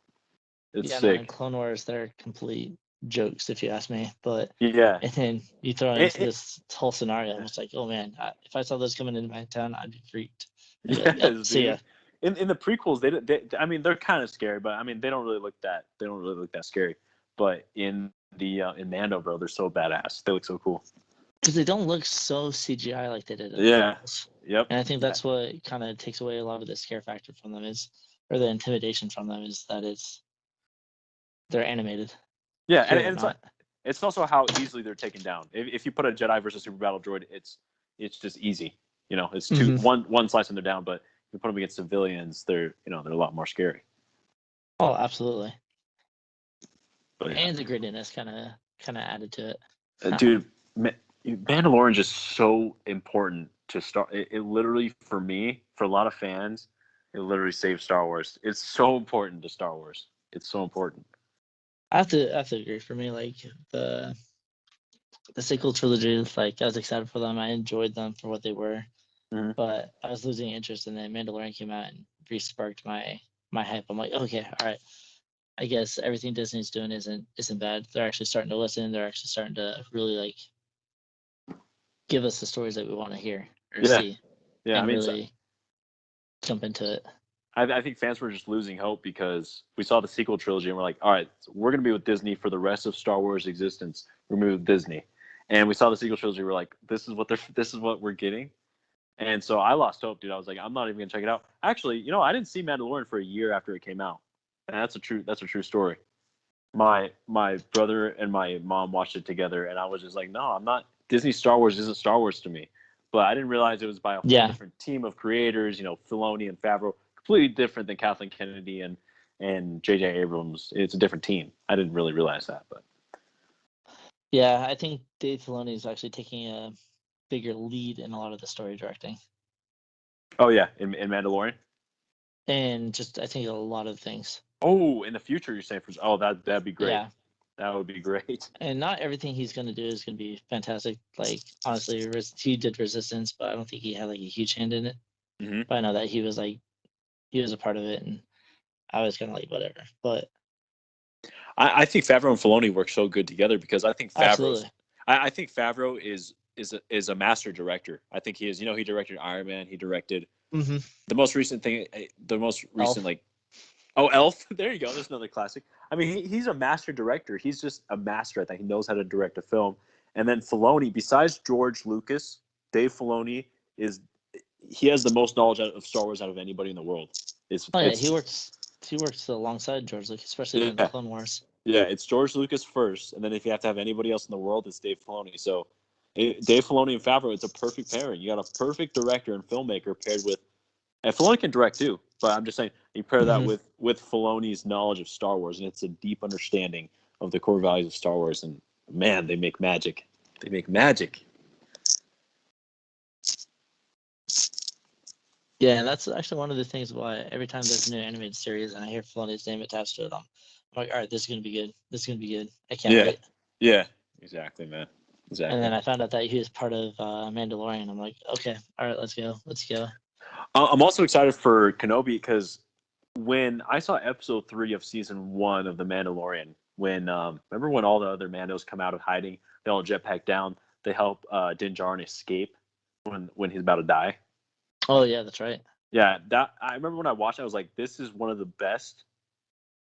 It's Yeah, no, in sick. Clone Wars, they're complete jokes if you ask me. But Yeah. and then you throw into It, this whole scenario, I'm just like, oh man, if I saw those coming into my town, I'd be freaked. I'd be like, yep, yes, see ya. dude. In the prequels, I mean, they're kind of scary, but I mean, they don't really look that scary. But in Mando, bro, they're so badass. They look so cool. Because they don't look so CGI like they did in the Yeah. prequels. Yep. And I think that's what kind of takes away a lot of the scare factor from them or the intimidation from them is that they're animated. Yeah, Here they're and not. it's also how easily they're taken down. If you put a Jedi versus Super Battle Droid, it's just easy. It's one slice and they're down. But if you put them against civilians, they're a lot more scary. Oh, absolutely. But yeah. And the grittiness kind of added to it. Dude, Mandalorian is just so important to start. It literally, for me, for a lot of fans, it literally saved Star Wars. It's so important to Star Wars. It's so important. I have to agree. For me, like the sequel trilogy, like I was excited for them. I enjoyed them for what they were, but I was losing interest. And then Mandalorian came out and re-sparked my hype. I'm like, okay, all right. I guess everything Disney's doing isn't bad. They're actually starting to listen. They're actually starting to really like give us the stories that we want to hear or see, Yeah. and I mean, really jump into it. I think fans were just losing hope because we saw the sequel trilogy and we're like, all right, so we're going to be with Disney for the rest of Star Wars' existence. We're moving with Disney. And we saw the sequel trilogy. We're like, this is what we're getting. And so I lost hope, dude. I was like, I'm not even going to check it out. Actually, I didn't see Mandalorian for a year after it came out. And that's a true story. My brother and my mom watched it together, and I was just like, no, I'm not. Disney Star Wars isn't Star Wars to me. But I didn't realize it was by a whole Yeah. different team of creators. Filoni and Favreau, completely different than Kathleen Kennedy and J.J. Abrams. It's a different team. I didn't really realize that, but Yeah, I think Dave Filoni is actually taking a bigger lead in a lot of the story directing, oh yeah, in Mandalorian. and just I think a lot of things. Oh, in the future, you're saying that'd be great. Yeah, That would be great. and not everything he's going to do is going to be fantastic. Like honestly, he did Resistance, but I don't think he had like a huge hand in it. Mm-hmm. But I know that he was a part of it, and I was kind of like whatever. But I think Favreau and Filoni work so good together because I think absolutely, I think Favreau is a master director. I think he is. He directed Iron Man. He directed mm-hmm. the most recent thing. The most recent Elf. Elf. There you go. There's another classic. I mean, he's a master director. He's just a master at that. He knows how to direct a film. And then Filoni, besides George Lucas, Dave Filoni he has the most knowledge of Star Wars out of anybody in the world. He works alongside George Lucas, especially during the Yeah. Clone Wars. Yeah, it's George Lucas first, and then if you have to have anybody else in the world, it's Dave Filoni. So, Dave Filoni and Favreau, it's a perfect pairing. You got a perfect director and filmmaker paired with, and Filoni can direct too. But I'm just saying, you pair that Mm-hmm. with Filoni's knowledge of Star Wars, and it's a deep understanding of the core values of Star Wars. And man, they make magic. They make magic. Yeah, and that's actually one of the things why every time there's a new animated series and I hear Filoni's name attached to it, I'm like, all right, this is gonna be good. This is gonna be good. I can't wait. Yeah, exactly, man. Exactly. And then I found out that he was part of Mandalorian. I'm like, okay, all right, let's go. I'm also excited for Kenobi because when I saw episode 3 of season 1 of The Mandalorian, remember when all the other Mandos come out of hiding, they all jetpack down, they help Din Djarin escape when he's about to die. Oh yeah, that's right. Yeah, that I remember when I watched it, I was like, this is one of the best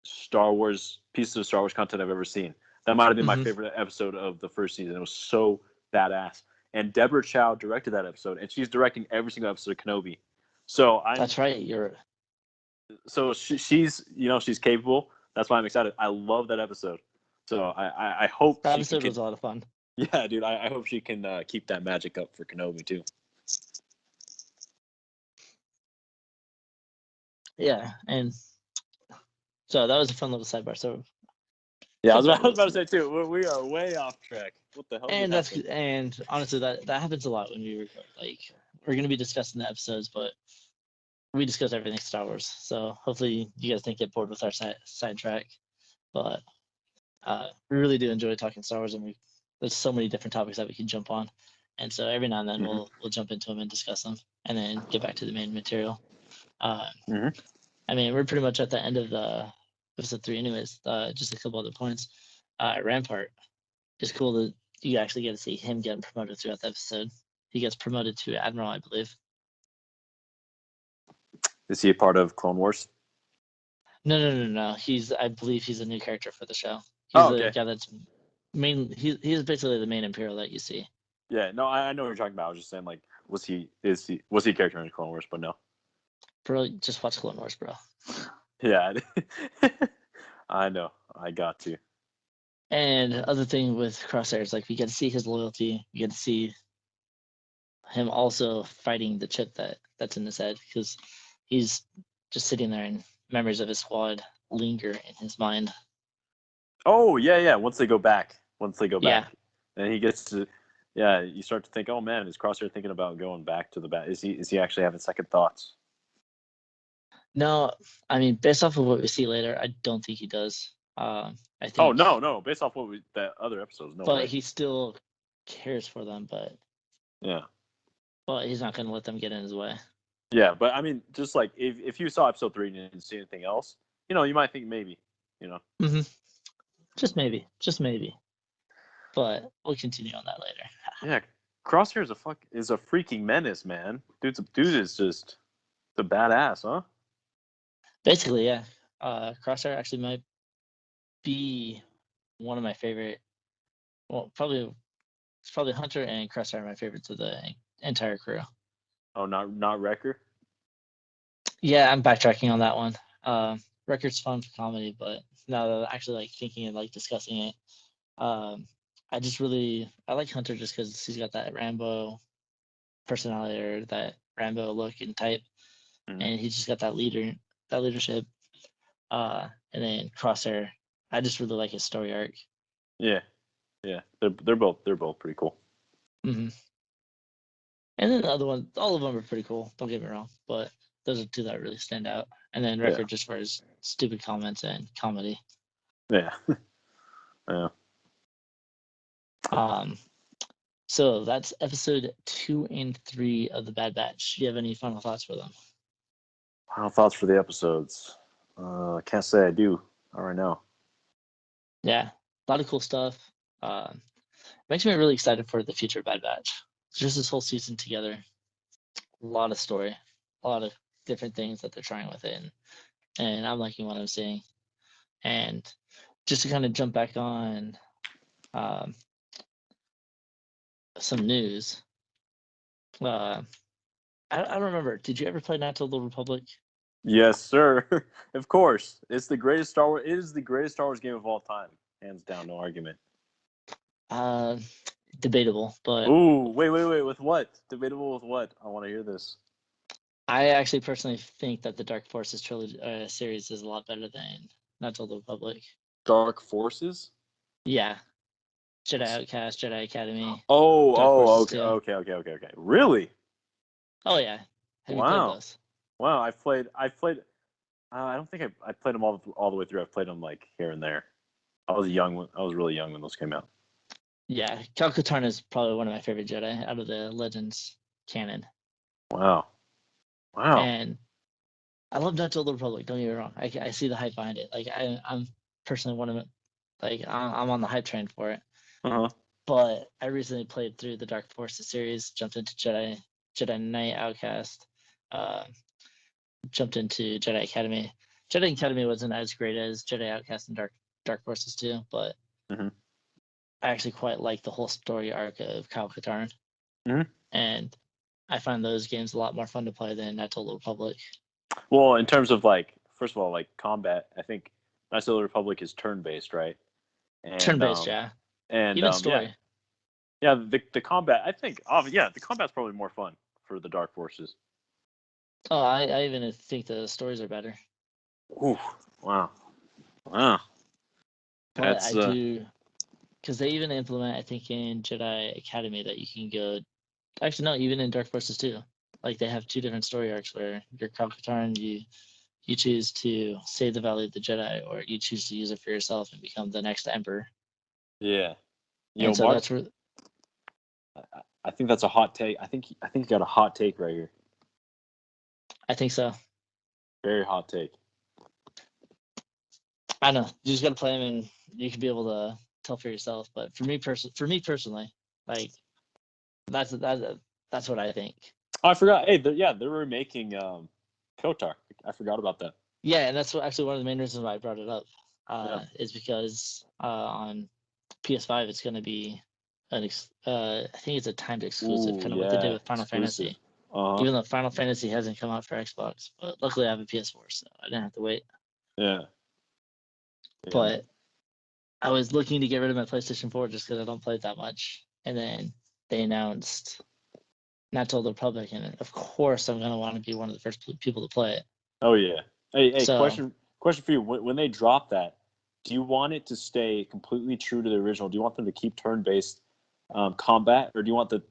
pieces of Star Wars content I've ever seen. That might have been my favorite episode of the first season. It was so badass. And Deborah Chow directed that episode, and she's directing every single episode of Kenobi. So That's right. she's capable. That's why I'm excited. I love that episode. So I hope That she episode can. was a lot of fun. Yeah, dude. I hope she can keep that magic up for Kenobi too. Yeah, and so that was a fun little sidebar. So Yeah, I was about to say too. We are way off track. What the hell? and honestly, that happens a lot when we record. Like we're gonna be discussing the episodes, but we discuss everything Star Wars. So hopefully you guys don't get bored with our sidetrack. But we really do enjoy talking Star Wars, and there's so many different topics that we can jump on. And so every now and then we'll jump into them and discuss them, and then get back to the main material. I mean, we're pretty much at the end of the episode 3, anyways. Just a couple other points. Rampart is cool that you actually get to see him getting promoted throughout the episode. He gets promoted to Admiral, I believe. Is he a part of Clone Wars? No. I believe he's a new character for the show. He's okay. the guy that's he's basically the main Imperial that you see. Yeah, no, I know what you're talking about. I was just saying, like, was he a character in Clone Wars? But no. Bro, just watch Clone Wars, bro. Yeah, I know. I got to. And other thing with Crosshair is like we get to see his loyalty. We get to see him also fighting the chip that's in his head because he's just sitting there and memories of his squad linger in his mind. Oh yeah. Once they go back, Yeah. and he gets to, yeah, you start to think, oh man, is Crosshair thinking about going back to the back? Is he actually having second thoughts? No, I mean, based off of what we see later, I don't think he does. I think. Oh no, based off that other episodes, no. But way. he still cares for them, but he's not going to let them get in his way. Yeah, but I mean, just like if you saw episode 3 and you didn't see anything else, you might think maybe, Just maybe. But we'll continue on that later. Yeah, Crosshair is a freaking menace, man. Dude is just the badass, huh? Basically, yeah. Crosshair actually might be one of my favorite. Well, it's probably Hunter and Crosshair my favorites of the entire crew. Oh, not Wrecker? Yeah, I'm backtracking on that one. Wrecker's fun for comedy, but now that I'm actually like thinking and like discussing it, I like Hunter just because he's got that Rambo personality or that Rambo look and type, and he's just got that leadership. And then Crosshair, I just really like his story arc. Yeah. They're both pretty cool. Mm-hmm. And then the other one, all of them are pretty cool. Don't get me wrong, but those are two that really stand out. And then Wrecker just for his stupid comments and comedy. Yeah. Yeah. So that's episode 2 and 3 of the Bad Batch. Do you have any final thoughts for them? Final thoughts for the episodes. I can't say I do. Not right now. Yeah, a lot of cool stuff. Makes me really excited for the future of Bad Batch. Just this whole season together, a lot of story, a lot of different things that they're trying with it, and I'm liking what I'm seeing. And just to kind of jump back on some news, I don't remember. Did you ever play Untitled Republic? Yes, sir. Of course. It's the greatest Star Wars. It is the greatest Star Wars game of all time. Hands down, no argument. Debatable, but Ooh, wait. With what? Debatable with what? I want to hear this. I actually personally think that the Dark Forces trilogy series is a lot better than Untitled Republic. Dark Forces? Yeah, Jedi Outcast, Jedi Academy. Oh, Dark Forces 2. okay. Really? Oh yeah. Have you played Wow. those? Wow, I've played. I don't think I played them all the way through. I've played them like here and there. I was really young when those came out. Yeah, Cal Katarn is probably one of my favorite Jedi out of the Legends canon. Wow. And I love Untitled Republic. Don't get me wrong. I see the hype behind it. Like I'm personally one of it. Like I'm on the hype train for it. Uh-huh. But I recently played through the Dark Forces series, jumped into Jedi Knight Outcast, uh, jumped into Jedi Academy. Jedi Academy wasn't as great as Jedi Outcast and Dark Forces 2, but Mm-hmm. I actually quite like the whole story arc of Kyle Katarn. Mm-hmm. And I find those games a lot more fun to play than Untitled Republic. Well, in terms of like, first of all, like combat, I think Knights of the Republic is turn-based, right? And Turn-based, yeah. and Even story. yeah. The combat, I think, the combat's probably more fun for the Dark Forces. Oh, I even think the stories are better. Ooh, wow. But That's I do, because they even implement, I think, in Jedi Academy that you can go. Actually, no, even in Dark Forces 2. Like they have two different story arcs where you're Kyle Katarn, you choose to save the Valley of the Jedi, or you choose to use it for yourself and become the next Emperor. yeah. You And know, so Mark, that's where I think that's a hot take. I think you got a hot take right here. I think so. Very hot take. I know you just got to play them, and you can be able to tell for yourself. But for me personally, like that's what I think. Oh, I forgot. Hey, they're remaking Kotar. I forgot about that. Yeah, and that's actually one of the main reasons why I brought it up. Yeah. Is because on PS5 it's going to be I think it's a timed exclusive, Ooh, kind of what they did yeah, with Final exclusive. Fantasy. Uh-huh. Even though Final Fantasy hasn't come out for Xbox, but luckily I have a PS4, so I didn't have to wait. Yeah. But I was looking to get rid of my PlayStation 4 just because I don't play it that much, and then they announced Not Told the Republic, and of course I'm gonna want to be one of the first people to play it. Oh yeah. Hey, So question for you. When they drop that, do you want it to stay completely true to the original? Do you want them to keep turn-based combat, or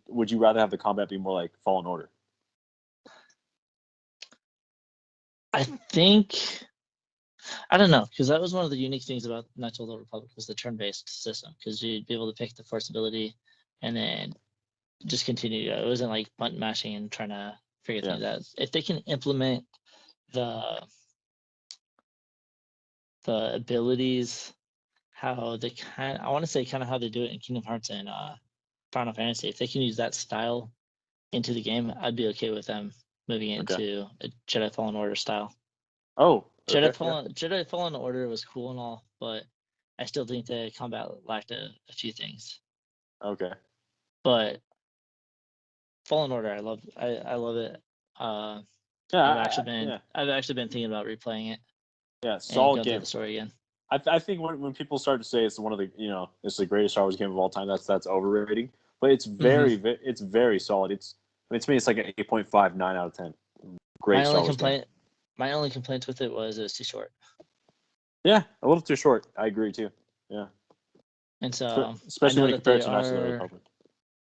would you rather have the combat be more like Fallen Order? I think I don't know, because that was one of the unique things about Knights of the Republic was the turn-based system, because you'd be able to pick the force ability and then just continue. It wasn't like button mashing and trying to figure Yeah. things out. If they can implement the abilities, how they I want to say kind of how they do it in Kingdom Hearts and Final Fantasy. If they can use that style into the game, I'd be okay with them moving Okay. into a Jedi Fallen Order style. Oh. Okay. Jedi Fallen Order was cool and all, but I still think the combat lacked a few things. Yeah. Okay. But Fallen Order, I love it. Yeah. I've actually been thinking about replaying it Yeah. and Solid going through game. the story again. I think when people start to say it's one of the it's the greatest Star Wars game of all time, that's overrating. But it's it's very solid. To me it's like an 8.5, 9 out of 10. Great Star Wars game. My only complaint with it was too short. Yeah, a little too short. I agree too. Yeah. And so Especially I know when you that compare they it to Knights of the are. Republic.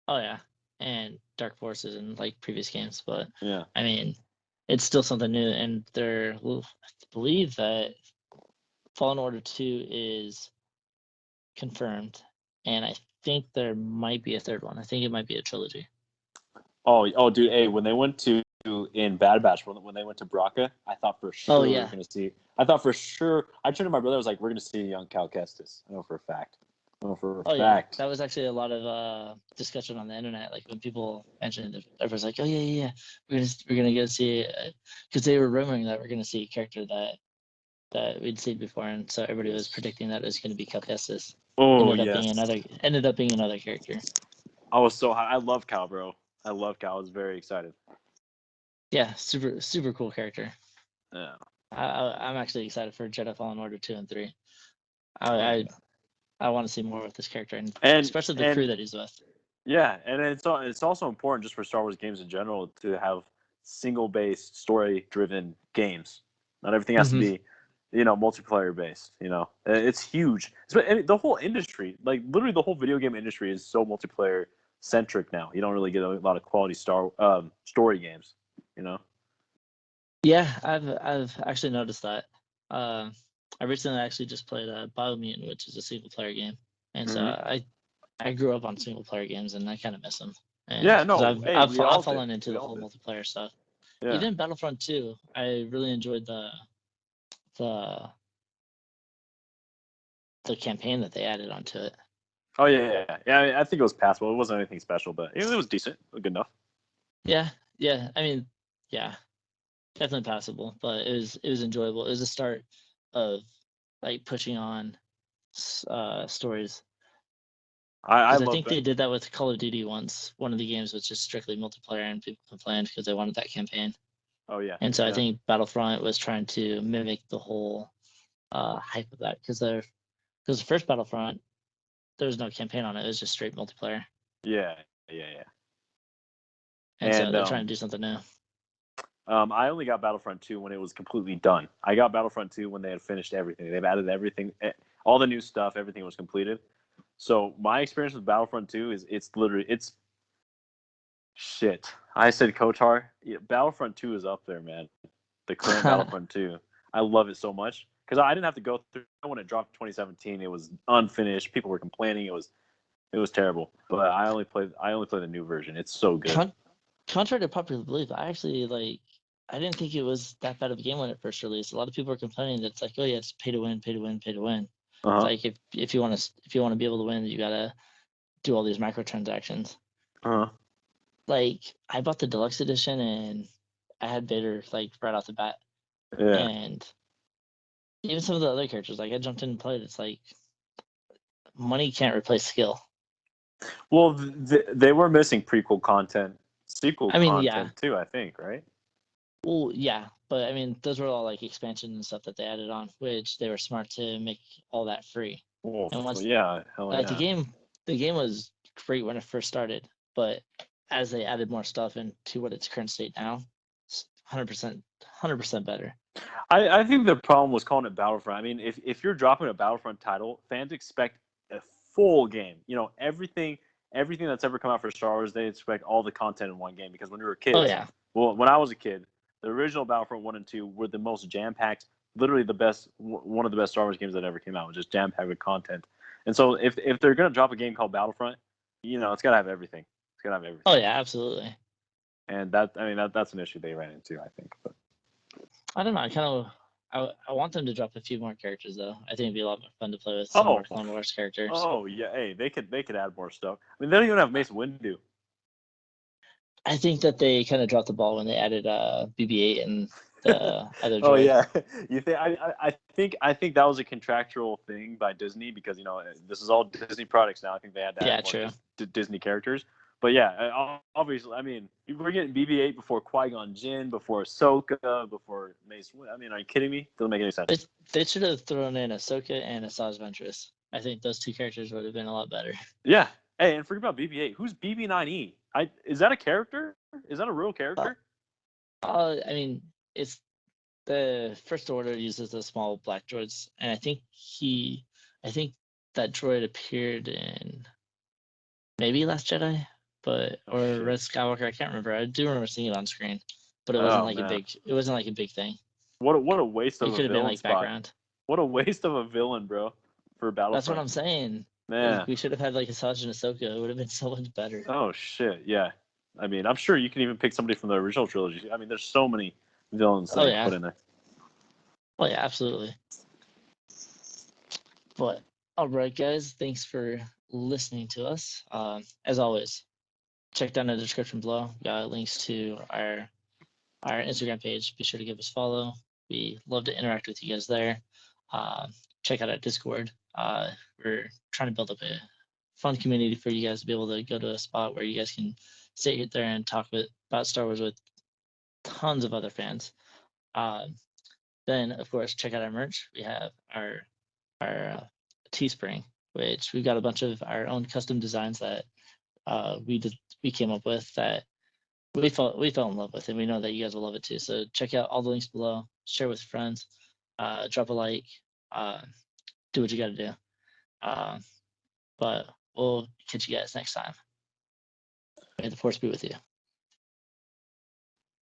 Oh yeah, and Dark Forces and like previous games, but Yeah. I mean, it's still something new, and I believe that Fallen Order 2 is confirmed, and I think there might be a third one. I think it might be a trilogy. Oh, dude! Hey, when they went to in Bad Batch, when they went to Braca, I thought for sure we were going to see. I thought for sure. I turned to my brother. I was like, "We're going to see young Cal Kestis." I know for a fact. Yeah, that was actually a lot of discussion on the internet. Like when people mentioned it, everyone's like, "Oh yeah, we're gonna go see," because they were rumoring that we're gonna see a character that we'd seen before, and so everybody was predicting that it was gonna be Cal Kestis. Oh Ended up being another character. I was so high. I love Cal, bro. I love Cal. I was very excited. Yeah, super cool character. Yeah. I'm actually excited for Jedi Fallen Order 2 and 3. I want to see more with this character, and especially the crew that he's with. Yeah, and it's also important just for Star Wars games in general to have single-based, story-driven games. Not everything has to be, multiplayer based. It's huge. The whole industry, like literally the whole video game industry, is so multiplayer centric now. You don't really get a lot of quality story games. Yeah, I've actually noticed that. I recently actually just played Biomutant, which is a single player game, and so I grew up on single player games, and I kind of miss them. And Yeah, no, I've we all fallen did. into the whole multiplayer stuff. Yeah. Even Battlefront 2, I really enjoyed the campaign that they added onto it. Oh yeah. I think it was passable. It wasn't anything special, but it was decent, good enough. Yeah. I mean, yeah, definitely passable, but it was enjoyable. It was a start of like pushing on stories. I Because I love think they did that with Call of Duty once. One of the games was just strictly multiplayer, and people complained because they wanted that campaign. Oh yeah. And so I think Battlefront was trying to mimic the whole hype of that, because the first Battlefront, there was no campaign on it. It was just straight multiplayer. Yeah. And so they're trying to do something new. I only got Battlefront 2 when it was completely done. I got Battlefront 2 when they had finished everything. They've added everything, all the new stuff, everything was completed. So my experience with Battlefront 2 is it's shit. I said KOTOR. Yeah, Battlefront 2 is up there, man. The current Battlefront 2. I love it so much because I didn't have to go through when it dropped in 2017. It was unfinished. People were complaining. It was terrible. But I only played the new version. It's so good. Contrary to popular belief, I didn't think it was that bad of a game when it first released. A lot of people are complaining that it's like, oh yeah, it's pay to win. Uh-huh. It's like if you want to be able to win, you gotta do all these microtransactions. Uh-huh. Like I bought the deluxe edition and I had Vader like right off the bat. Yeah. And even some of the other characters, like I jumped in and played. It's like money can't replace skill. Well, they were missing prequel content, sequel content too. I think, right? Well, yeah, but I mean, those were all like expansions and stuff that they added on, which they were smart to make all that free. Well, and once, the game was great when it first started, but as they added more stuff into what its current state now, 100% better. I think the problem was calling it Battlefront. I mean, if you're dropping a Battlefront title, fans expect a full game. Everything that's ever come out for Star Wars, they expect all the content in one game. Because when we were kids, well, when I was a kid, the original Battlefront 1 and 2 were the most jam-packed, literally one of the best Star Wars games that ever came out, was just jam-packed with content. And so if they're gonna drop a game called Battlefront, it's gotta have everything. It's gotta have everything. Oh yeah, absolutely. And that's an issue they ran into, I think. But I don't know. I want them to drop a few more characters though. I think it'd be a lot more fun to play with some more Clone Wars characters. Oh yeah, hey, they could add more stuff. I mean, they don't even have Mace Windu. I think that they kind of dropped the ball when they added BB-8 and the other droid. Oh yeah, you think? I think that was a contractual thing by Disney because this is all Disney products now. I think they had to add more Disney characters. But yeah, obviously, I mean, we're getting BB-8 before Qui-Gon Jinn, before Ahsoka, before Mace. I mean, are you kidding me? Doesn't make any sense. They should have thrown in Ahsoka and Asajj Ventress. I think those two characters would have been a lot better. Yeah. Hey, and forget about BB-8. Who's BB-9E? Is that a character? Is that a real character? I mean, it's the First Order uses the small black droids, and I think that droid appeared in maybe Last Jedi, or Red Skywalker. I can't remember. I do remember seeing it on screen, but it wasn't it wasn't like a big thing. What a waste of It a could have been villain like spot. background. What a waste of a villain, bro, for Battlefront. That's what I'm saying. Man. Like, we should have had like Asajj and Ahsoka. It would have been so much better. Oh shit, yeah. I mean, I'm sure you can even pick somebody from the original trilogy. I mean, there's so many villains that you put in there. Oh yeah, absolutely. But all right, guys, thanks for listening to us. As always, check down in the description below. Got links to our Instagram page. Be sure to give us a follow. We love to interact with you guys there. Check out our Discord. We're trying to build up a fun community for you guys to be able to go to a spot where you guys can sit there and talk about Star Wars with tons of other fans. Then, of course, check out our merch. We have our Teespring, which we've got a bunch of our own custom designs that we came up with that we fell in love with, and we know that you guys will love it too. So check out all the links below. Share with friends. Drop a like. Do what you got to do. But we'll catch you guys next time. May the Force be with you.